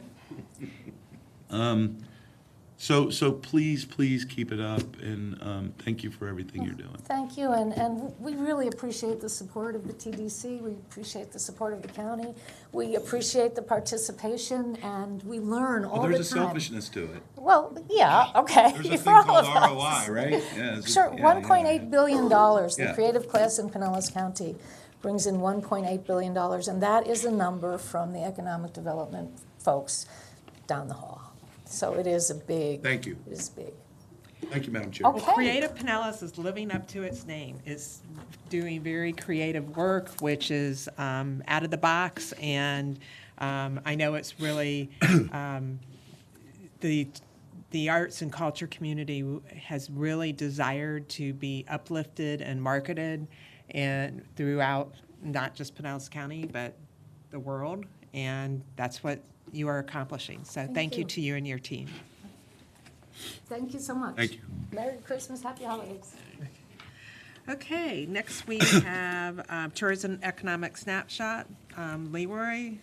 So please keep it up, and thank you for everything you're doing. Thank you, and we really appreciate the support of the TDC. We appreciate the support of the county. We appreciate the participation, and we learn all the time. There's a selfishness to it. Well, yeah, okay. There's a For thing all called of us. ROI, right? Yeah, Sure, yeah, $1.8 billion. The Yeah. creative class in Pinellas County brings in $1.8 billion, and that is a number from the economic development folks down the hall. So it is a big. Thank you. It is big. Thank you, Madam Chair. Okay. Well, Creative Pinellas is living up to its name. It's doing very creative work, which is out of the box, and I know it's really the arts and culture community has really desired to be uplifted and marketed, and throughout not just Pinellas County but the world, and that's what you are accomplishing. So thank you to you and your team. Thank you so much. Thank you. Merry Christmas, happy holidays. Okay, next we have Tourism Economic Snapshot. Leroy?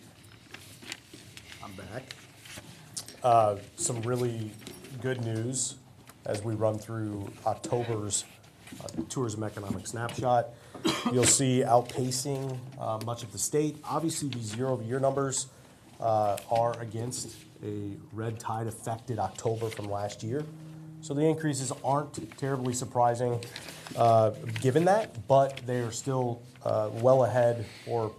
I'm back. Some really good news as we run through October's Tourism Economic Snapshot. You'll see outpacing much of the state. Obviously, these year-over-year numbers are against a red tide affected October from last year. So the increases aren't terribly surprising given that, but they are still well ahead or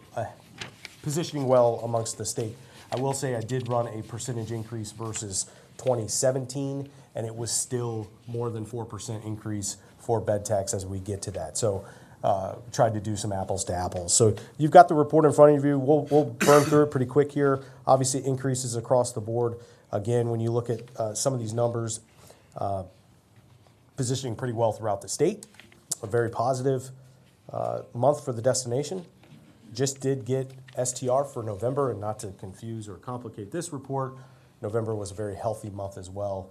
positioning well amongst the state. I will say I did run a percentage increase versus 2017, and it was still more than 4% increase for bed tax as we get to that. So tried to do some apples to apples. So you've got the report in front of you. We'll burn through it pretty quick here. Obviously, increases across the board. Again, when you look at some of these numbers, positioning pretty well throughout the state. A very positive month for the destination. Just did get STR for November, and not to confuse or complicate this report, November was a very healthy month as well.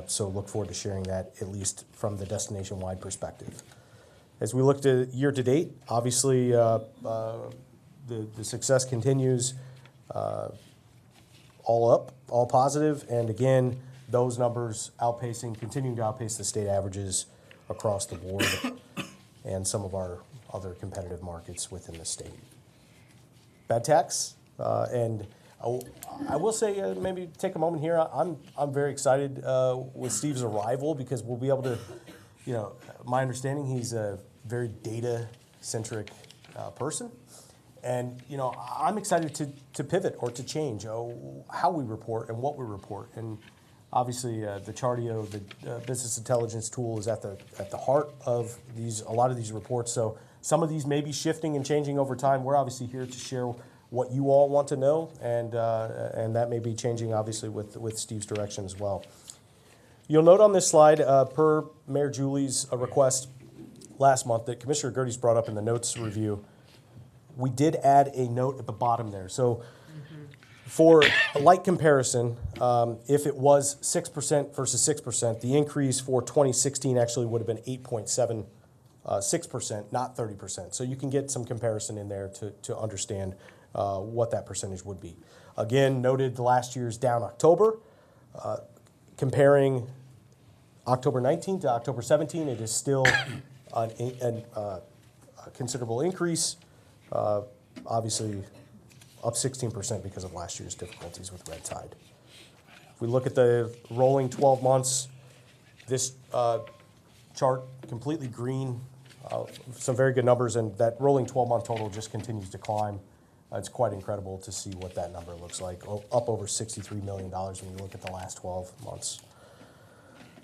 So look forward to sharing that, at least from the destination-wide perspective. As we look to year to date, obviously the success continues, all up, all positive, and again, those numbers continuing to outpace the state averages across the board and some of our other competitive markets within the state. Bed tax, and I will say maybe take a moment here. I'm very excited with Steve's arrival because we'll be able to, you know, my understanding he's a very data-centric person. And, you know, I'm excited to pivot or to change how we report and what we report. And obviously, the Chartio, the business intelligence tool, is at the heart of a lot of these reports. So some of these may be shifting and changing over time. We're obviously here to share what you all want to know, and that may be changing, obviously, with Steve's direction as well. You'll note on this slide, per Mayor Julie's request last month that Commissioner Gerdes brought up in the notes review, we did add a note at the bottom there. So for a light comparison, if it was 6% versus 6%, the increase for 2016 actually would have been 8.76%, not 30%. So you can get some comparison in there to understand what that percentage would be. Again, noted last year's down October. Comparing October 19 to October 17, it is still a considerable increase. Obviously, up 16% because of last year's difficulties with red tide. If we look at the rolling 12 months, this chart completely green, some very good numbers, and that rolling 12-month total just continues to climb. It's quite incredible to see what that number looks like, up over $63 million when you look at the last 12 months.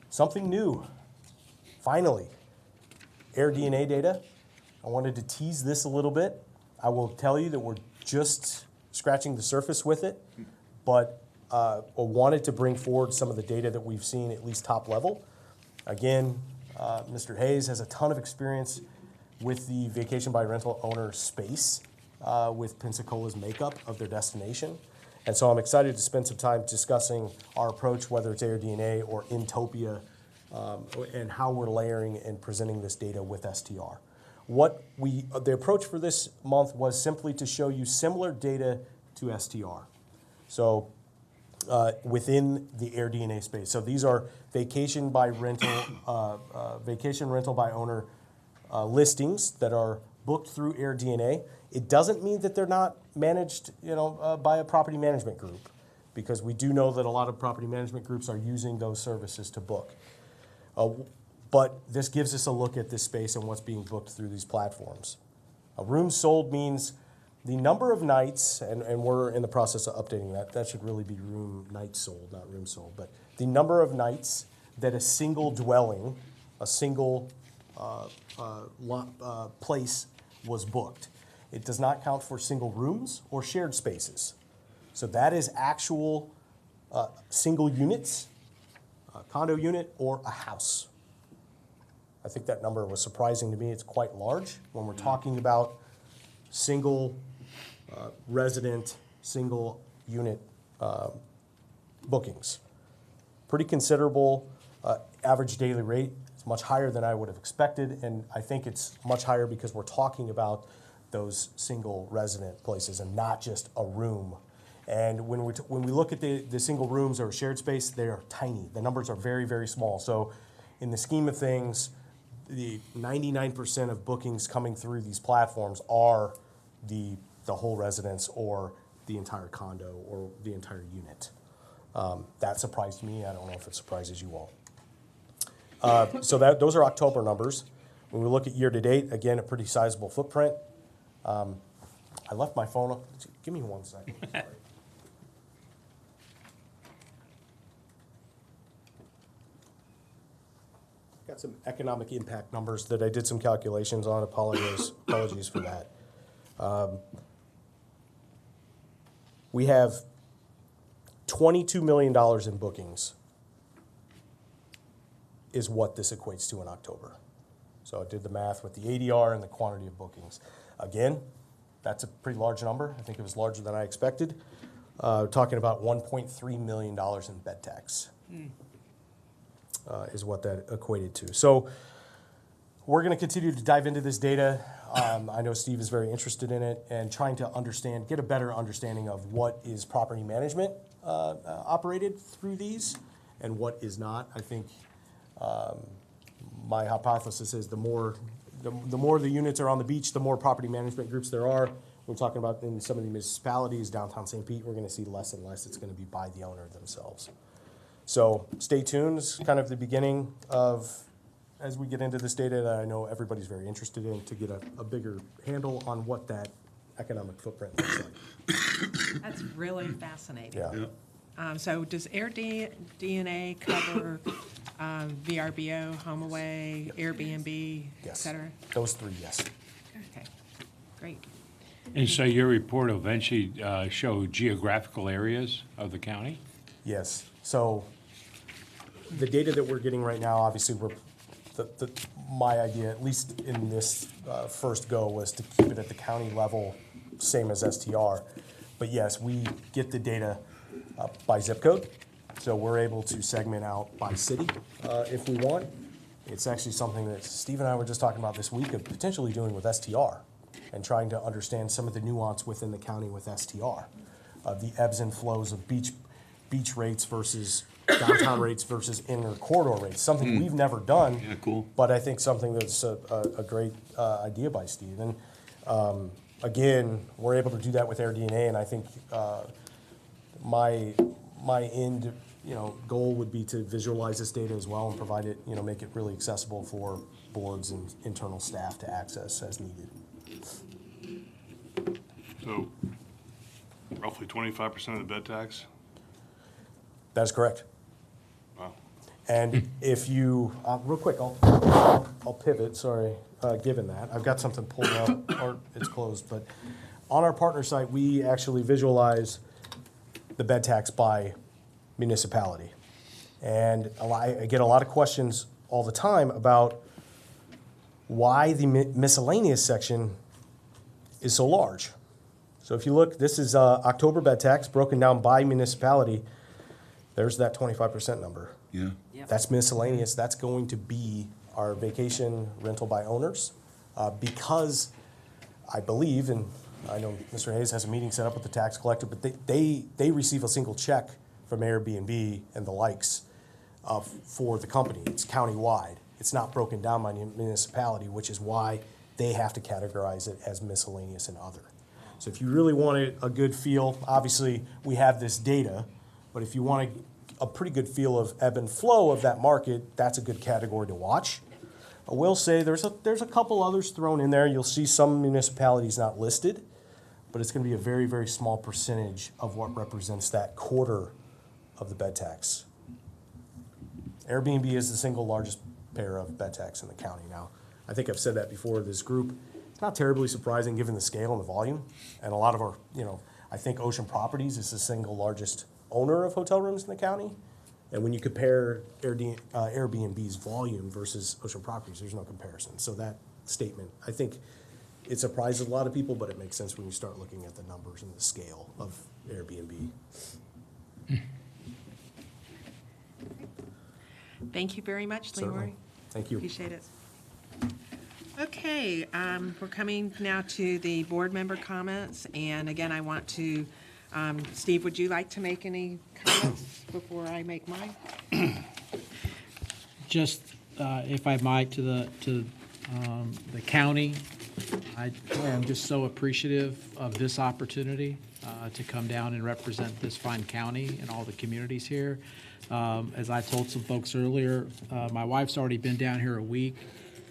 Something new, finally, AirDNA data. I wanted to tease this a little bit. I will tell you that we're just scratching the surface with it, but I wanted to bring forward some of the data that we've seen, at least top level. Again, Mr. Hayes has a ton of experience with the vacation by rental owner space, with Pensacola's makeup of their destination. And so I'm excited to spend some time discussing our approach, whether it's AirDNA or Intopia, and how we're layering and presenting this data with STR. The approach for this month was simply to show you similar data to STR. So within the AirDNA space. So these are vacation by rental, vacation rental by owner listings that are booked through AirDNA. It doesn't mean that they're not managed, by a property management group, because we do know that a lot of property management groups are using those services to book. But this gives us a look at this space and what's being booked through these platforms. Rooms sold means the number of nights, and we're in the process of updating that. That should really be room nights sold, not rooms sold. But the number of nights that a single dwelling, a single place was booked. It does not count for single rooms or shared spaces. So that is actual single units, a condo unit, or a house. I think that number was surprising to me. It's quite large when we're talking about single resident, single unit bookings. Pretty considerable average daily rate. It's much higher than I would have expected, and I think it's much higher because we're talking about those single resident places and not just a room. And when we look at the single rooms or shared space, they are tiny. The numbers are very, very small. So in the scheme of things, the 99% of bookings coming through these platforms are the whole residence or the entire condo or the entire unit. That surprised me. I don't know if it surprises you all. So those are October numbers. When we look at year to date, again, a pretty sizable footprint. I left my phone up. Give me 1 second. Sorry. Got some economic impact numbers that I did some calculations on. Apologies for that. We have $22 million in bookings is what this equates to in October. So I did the math with the ADR and the quantity of bookings. Again, that's a pretty large number. I think it was larger than I expected. Talking about $1.3 million in bed tax. Is what that equated to. So we're going to continue to dive into this data. I know Steve is very interested in it and trying to get a better understanding of what is property management operated through these and what is not. I think my hypothesis is the more the units are on the beach, the more property management groups there are. We're talking about in some of the municipalities, downtown St. Pete, we're going to see less and less. It's going to be by the owner themselves. So stay tuned. It's kind of the beginning of, as we get into this data that I know everybody's very interested in, to get a bigger handle on what that economic footprint looks like. That's really fascinating. Yeah. So does AirDNA cover VRBO, HomeAway, Airbnb, et Yes. cetera? Those three, yes. Okay, great. And so your report will eventually show geographical areas of the county? Yes. So the data that we're getting right now, obviously, my idea, at least in this first go, was to keep it at the county level, same as STR. But yes, we get the data by zip code, so we're able to segment out by city if we want. It's actually something that Steve and I were just talking about this week of potentially doing with STR and trying to understand some of the nuance within the county with STR, the ebbs and flows of beach rates versus downtown rates versus inner corridor rates, something we've never done. Yeah, cool. But I think something that's a great idea by Steve. And again, we're able to do that with AirDNA, and I think my end goal would be to visualize this data as well and provide it, make it really accessible for boards and internal staff to access as needed. So roughly 25% of the bed tax? That is correct. Wow. And if you, real quick, I'll pivot, sorry, given that. I've got something pulled up, or it's closed, but on our partner site, we actually visualize the bed tax by municipality. And I get a lot of questions all the time about why the miscellaneous section is so large. So if you look, this is October bed tax broken down by municipality. There's that 25% number. Yeah. That's miscellaneous. That's going to be our vacation rental by owners. Because I believe, and I know Mr. Hayes has a meeting set up with the tax collector, but they receive a single check from Airbnb and the likes for the company. It's countywide. It's not broken down by municipality, which is why they have to categorize it as miscellaneous and other. So if you really want a good feel, obviously we have this data, but if you want a pretty good feel of ebb and flow of that market, that's a good category to watch. I will say there's a couple others thrown in there. You'll see some municipalities not listed, but it's going to be a very, very small percentage of what represents that quarter of the bed tax. Airbnb is the single largest payer of bed tax in the county now. I think I've said that before to this group. It's not terribly surprising given the scale and the volume. And a lot of our, I think Ocean Properties is the single largest owner of hotel rooms in the county. And when you compare Airbnb's volume versus Ocean Properties, there's no comparison. So that statement, I think it surprises a lot of people, but it makes sense when you start looking at the numbers and the scale of Airbnb. Thank you very much, Leroy. Certainly. Thank you. Appreciate it. Okay, we're coming now to the board member comments. And again, I want to, Steve, would you like to make any comments before I make mine? Just, if I might, to the county, I am just so appreciative of this opportunity to come down and represent this fine county and all the communities here. As I told some folks earlier, my wife's already been down here a week.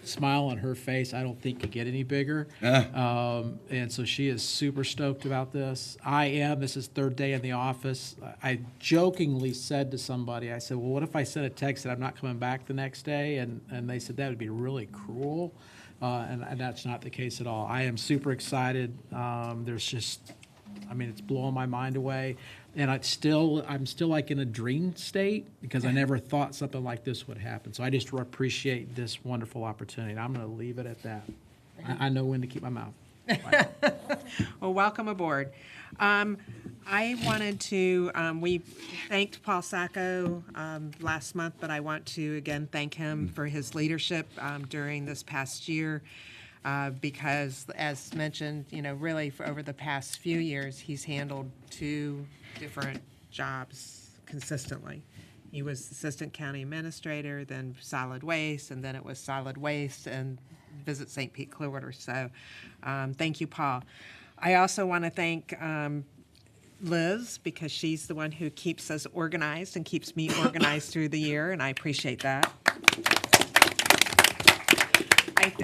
Smile on her face, I don't think could get any bigger. And so she is super stoked about this. This is third day in the office. I jokingly said to somebody, I said, well, what if I sent a text that I'm not coming back the next day? And they said that would be really cruel. And that's not the case at all. I am super excited. It's blowing my mind away. And I'm still like in a dream state because I never thought something like this would happen. So I just appreciate this wonderful opportunity. And I'm going to leave it at that. I know when to keep my mouth. Well, welcome aboard. I wanted to, we thanked Paul Sacco last month, but I want to again thank him for his leadership during this past year. Because, as mentioned, really for over the past few years, he's handled 2 different jobs consistently. He was assistant county administrator, then solid waste, and then it was solid waste and Visit St. Pete Clearwater. So thank you, Paul. I also want to thank Liz, because she's the one who keeps us organized and keeps me organized through the year, and I appreciate that.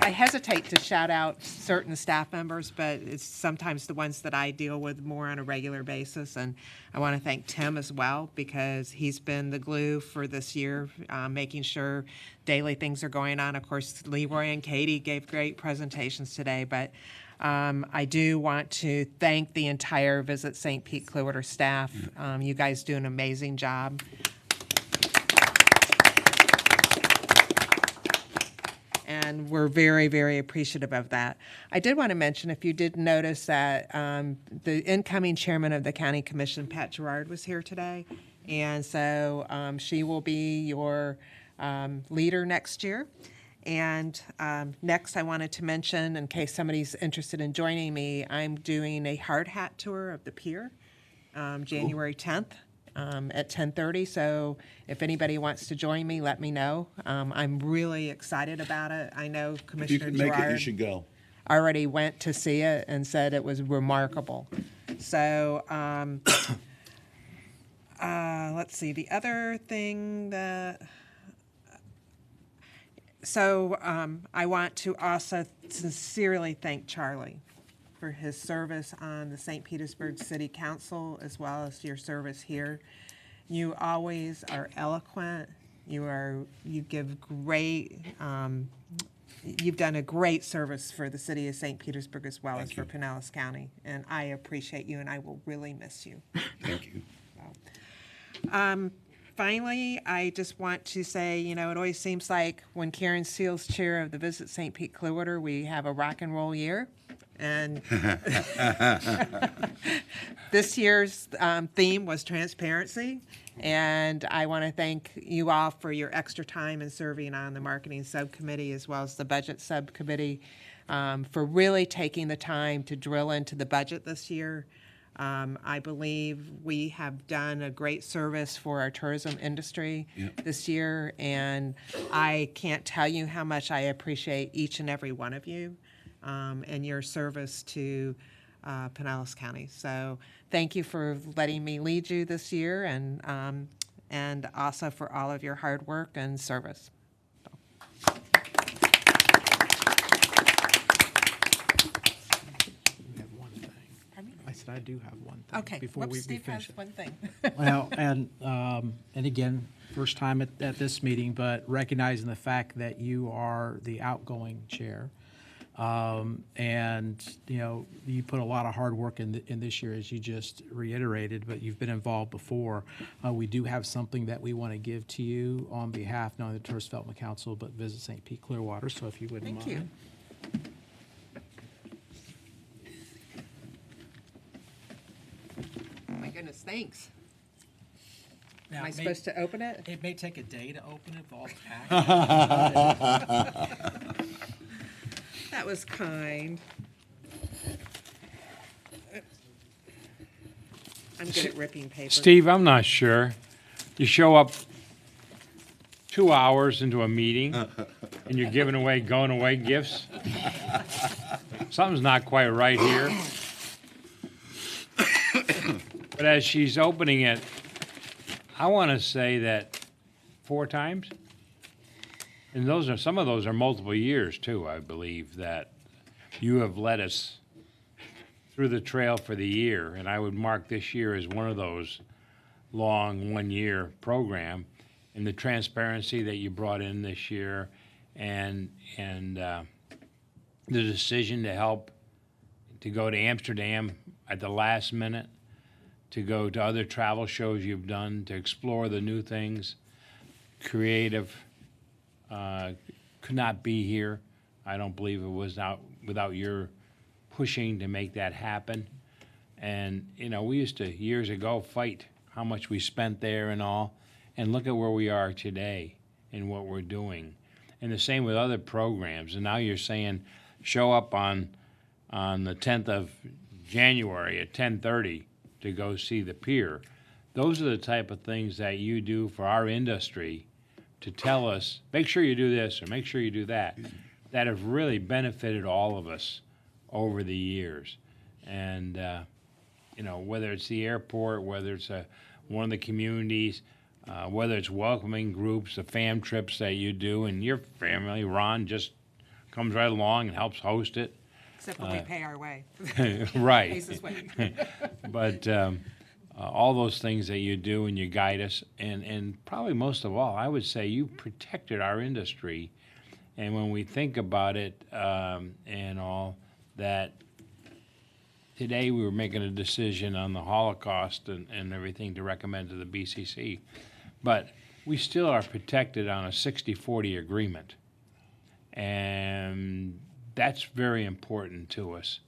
I hesitate to shout out certain staff members, but it's sometimes the ones that I deal with more on a regular basis. And I want to thank Tim as well, because he's been the glue for this year, making sure daily things are going on. Of course, Leroy and Katie gave great presentations today, but I do want to thank the entire Visit St. Pete Clearwater staff. You guys do an amazing job. And we're very, very appreciative of that. I did want to mention, if you did notice that the incoming chairman of the County Commission, Pat Gerard, was here today. And so she will be your leader next year. And next, I wanted to mention, in case somebody's interested in joining me, I'm doing a hard hat tour of the pier January 10th. At 10:30, so if anybody wants to join me, let me know. I'm really excited about it. I know Commissioner If you can make it, you Gerard should go. already went to see it and said it was remarkable. So let's see, the other thing that... I want to also sincerely thank Charlie for his service on the St. Petersburg City Council, as well as your service here. You always are eloquent. You give great, you've done a great service for the city of St. Petersburg as well as for Pinellas County, and I appreciate you, and I will really miss you. Thank you. Finally, I just want to say, it always seems like when Karen Seals chair of the Visit St. Pete Clearwater, we have a rock and roll year. And this year's theme was transparency. And I want to thank you all for your extra time in serving on the marketing subcommittee as well as the budget subcommittee for really taking the time to drill into the budget this year. I believe we have done a great service for our tourism industry this year, and I can't tell you how much I appreciate each and every one of you and your service to Pinellas County. So thank you for letting me lead you this year, and also for all of your hard work and service. I do have one thing. Okay. Before we Steve finish has one thing. Well, and again, first time at this meeting, but recognizing the fact that you are the outgoing chair, and you put a lot of hard work in this year, as you just reiterated. But you've been involved before. We do have something that we want to give to you on behalf not only of the Tourist Development Council but Visit St. Pete Clearwater. So if you wouldn't mind. Thank you. Oh my goodness, thanks. Now, Am I supposed to open it? It may take a day to open it, but all packed. That was kind. I'm good at ripping paper. Steve, I'm not sure. You show up 2 hours into a meeting and you're giving away going away gifts. Something's not quite right here. But as she's opening it, I want to say that 4 times. And some of those are multiple years too, I believe, that you have led us through the trail for the year. And I would mark this year as one of those long 1-year program, and the transparency that you brought in this year, and the decision to help to go to Amsterdam at the last minute, to go to other travel shows you've done, to explore the new things. Creative could not be here. I don't believe it was without your pushing to make that happen. And, we used to, years ago, fight how much we spent there and all. And look at where we are today and what we're doing. And the same with other programs. And now you're saying, show up on the 10th of January at 10:30 to go see the pier. Those are the type of things that you do for our industry to tell us, make sure you do this or make sure you do that, that have really benefited all of us over the years. And, whether it's the airport, whether it's one of the communities, whether it's welcoming groups, the fam trips that you do, and your family, Ron, just comes right along and helps host it. Except when we pay our way. Right. Pays his way. But all those things that you do and you guide us, and probably most of all, I would say you protected our industry. And when we think about it and all that, today we were making a decision on the Holocaust and everything to recommend to the BCC. But we still are protected on a 60-40 agreement. And that's very important to us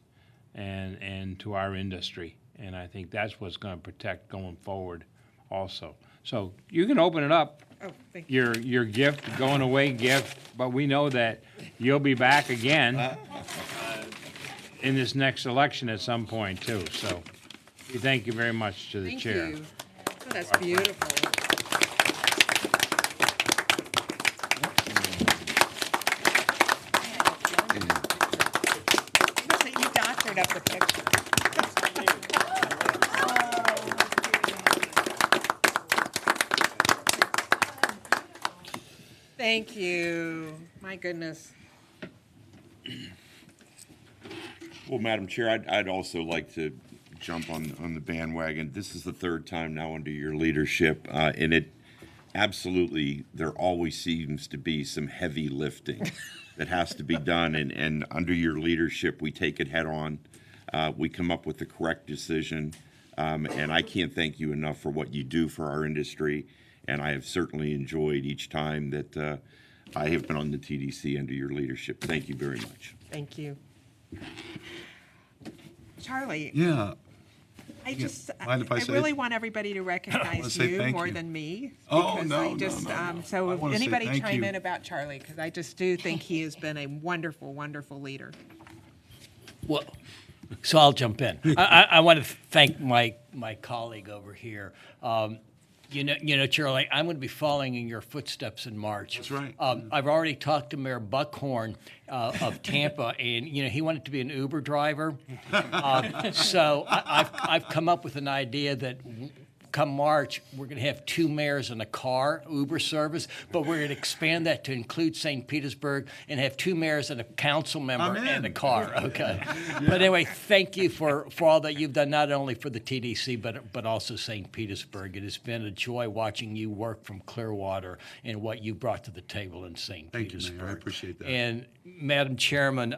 and to our industry. And I think that's what's going to protect going forward also. So you can open it up, Oh, thank you. your gift, going away gift, but we know that you'll be back again in this next election at some point too. So we thank you very much to the Thank chair. you. Oh, that's beautiful. You doctored up the picture. Thank you. My goodness. Well, Madam Chair, I'd also like to jump on the bandwagon. This is the third time now under your leadership, and it absolutely, there always seems to be some heavy lifting that has to be done, and under your leadership, we take it head on. We come up with the correct decision, and I can't thank you enough for what you do for our industry, and I have certainly enjoyed each time that I have been on the TDC under your leadership. Thank you very much. Thank you. Charlie. Yeah. I just, Mind if I I say really it? want everybody to wanna recognize say you thank more you. than me. Oh, because no, I no, just, no, no. I So if wanna say anybody thank chime you. in about Charlie, because I just do think he has been a wonderful, wonderful leader. Well, so I'll jump in. I want to thank my colleague over here. You know, Charlie, I'm going to be following in your footsteps in March. That's right. I've already talked to Mayor Buckhorn of Tampa, and he wanted to be an Uber driver. So I've come up with an idea that come March, we're going to have 2 mayors in a car, Uber service, but we're going to expand that to include St. Petersburg and have 2 mayors and a council member and a car. Okay. But anyway, thank you for all that you've done, not only for the TDC, but also St. Petersburg. It has been a joy watching you work from Clearwater and what you brought to the table in St. Petersburg. Thank you, Mayor. I appreciate that. And Madam Chairman,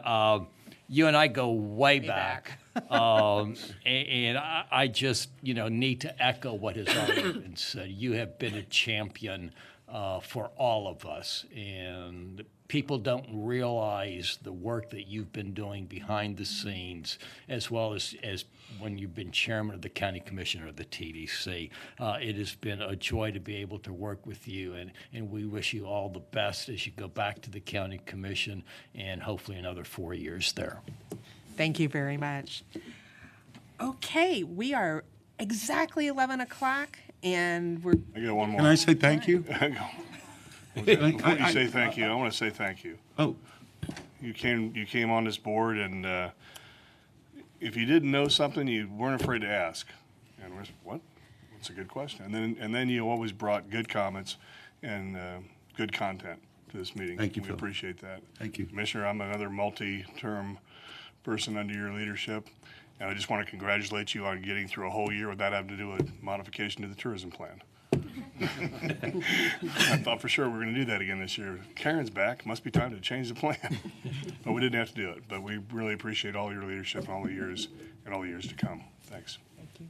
you and I go way back. And I just, need to echo what has already been said. You have been a champion for all of us. And people don't realize the work that you've been doing behind the scenes, as well as when you've been chairman of the county commissioner of the TDC. It has been a joy to be able to work with you, and we wish you all the best as you go back to the county commission and hopefully another 4 years there. Thank you very much. Okay, we are exactly 11 o'clock, and we're. I got one more. Can I say thank you? Before you say thank you, I want to say thank you. Oh. You came on this board, and if you didn't know something, you weren't afraid to ask. And we're, what? That's a good question. And then you always brought good comments and good content to this meeting. Thank you, We Phil. appreciate that. Thank you. Commissioner, I'm another multi-term person under your leadership, and I just want to congratulate you on getting through a whole year without having to do a modification to the tourism plan. I thought for sure we were going to do that again this year. Karen's back. Must be time to change the plan. But we didn't have to do it. But we really appreciate all your leadership and all the years to come. Thanks. Thank you.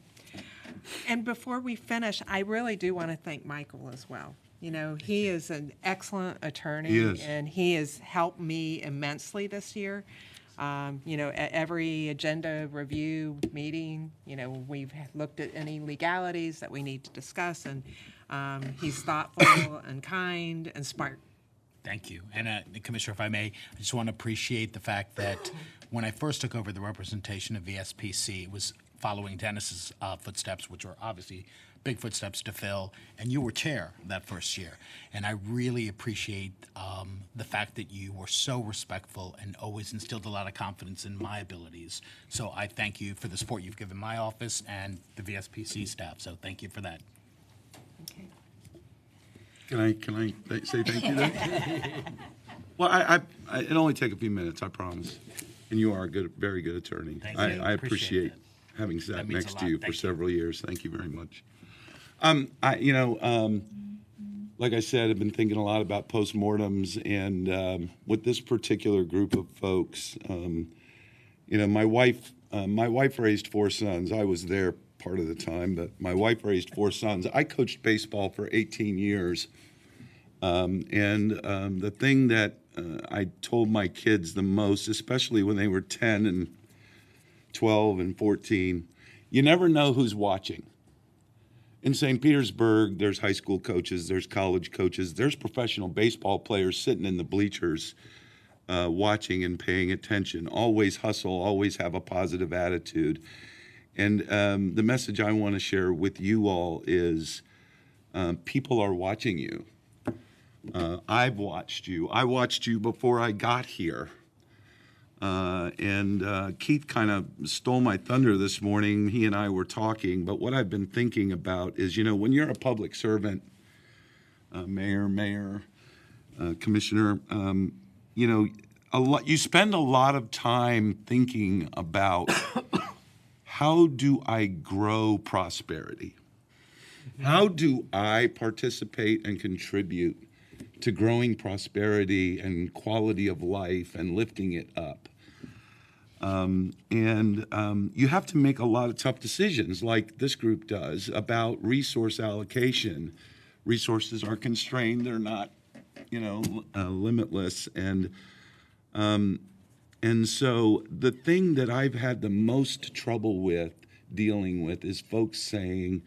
And before we finish, I really do want to thank Michael as well. He is an excellent attorney. He is. And he has helped me immensely this year. At every agenda review meeting, we've looked at any legalities that we need to discuss, and he's thoughtful and kind and smart. Thank you. And Commissioner, if I may, I just want to appreciate the fact that when I first took over the representation of VSPC, it was following Dennis's footsteps, which were obviously big footsteps to fill, and you were chair that first year. And I really appreciate the fact that you were so respectful and always instilled a lot of confidence in my abilities. So I thank you for the support you've given my office and the VSPC staff. So thank you for that. Can I say thank you then? Well, it'll only take a few minutes, I promise. And you are a very good attorney. Thank you. I appreciate having sat That means next a to lot. you for Thank you. several years. Thank you very much. Like I said, I've been thinking a lot about postmortems, and with this particular group of folks, my wife raised 4 sons. I was there part of the time, but my wife raised 4 sons. I coached baseball for 18 years. The thing that I told my kids the most, especially when they were 10 and 12 and 14, you never know who's watching. In St. Petersburg, there's high school coaches, there's college coaches, there's professional baseball players sitting in the bleachers watching and paying attention. Always hustle, always have a positive attitude. And the message I want to share with you all is people are watching you. I've watched you. I watched you before I got here. Keith kind of stole my thunder this morning. He and I were talking, but what I've been thinking about is, when you're a public servant, mayor, commissioner, you spend a lot of time thinking about how do I grow prosperity? How do I participate and contribute to growing prosperity and quality of life and lifting it up? You have to make a lot of tough decisions, like this group does, about resource allocation. Resources are constrained; they're not, limitless. And so the thing that I've had the most trouble with dealing with is folks saying,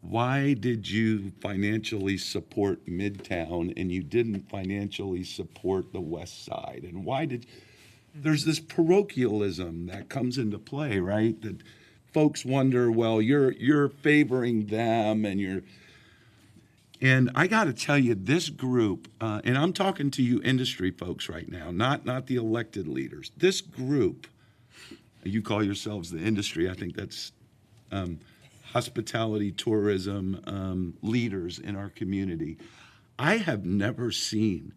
why did you financially support Midtown and you didn't financially support the West Side? And why did, there's this parochialism that comes into play, right? That folks wonder, well, you're favoring them and I got to tell you, this group, and I'm talking to you industry folks right now, not the elected leaders. This group, you call yourselves the industry, I think that's hospitality, tourism leaders in our community. I have never seen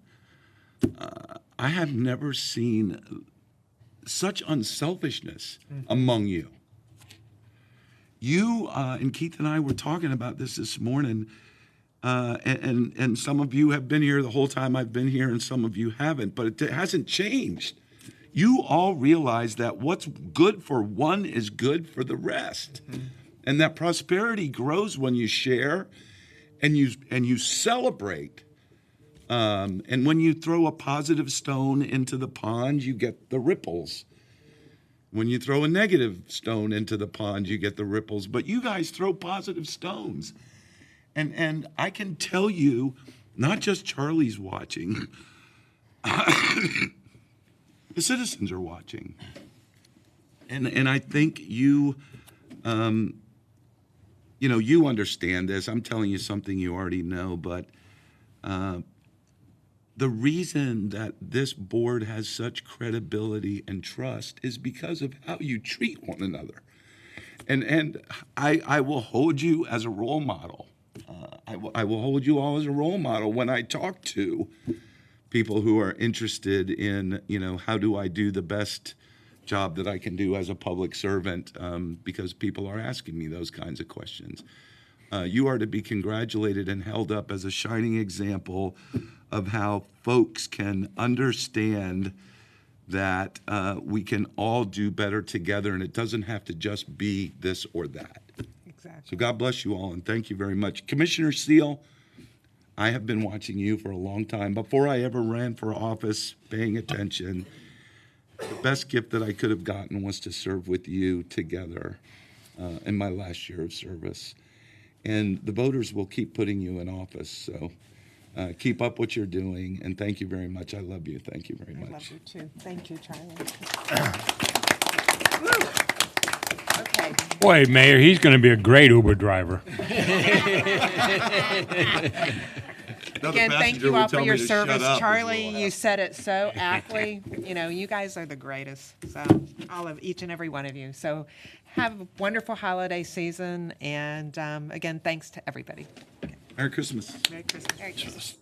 such unselfishness among you. You and Keith and I were talking about this morning, and some of you have been here the whole time I've been here, and some of you haven't, but it hasn't changed. You all realize that what's good for one is good for the rest. And that prosperity grows when you share and you celebrate. And when you throw a positive stone into the pond, you get the ripples. When you throw a negative stone into the pond, you get the ripples. But you guys throw positive stones. And I can tell you, not just Charlie's watching, the citizens are watching. And I think you understand this. I'm telling you something you already know, but the reason that this board has such credibility and trust is because of how you treat one another. And I will hold you as a role model. I will hold you all as a role model when I talk to people who are interested in, how do I do the best job that I can do as a public servant, because people are asking me those kinds of questions. You are to be congratulated and held up as a shining example of how folks can understand that we can all do better together, and it doesn't have to just be this or that. Exactly. So God bless you all, and thank you very much. Commissioner Seal, I have been watching you for a long time. Before I ever ran for office, paying attention, the best gift that I could have gotten was to serve with you together in my last year of service. And the voters will keep putting you in office, so keep up what you're doing, and thank you very much. I love you. Thank you very much. I love you too. Thank you, Charlie. Okay. Boy, Mayor, he's going to be a great Uber driver. Again, thank you all for your service. Charlie, you said it so aptly. You guys are the greatest. So each and every one of you. So have a wonderful holiday season. And again, thanks to everybody. Merry Christmas. Merry Christmas. Merry Christmas.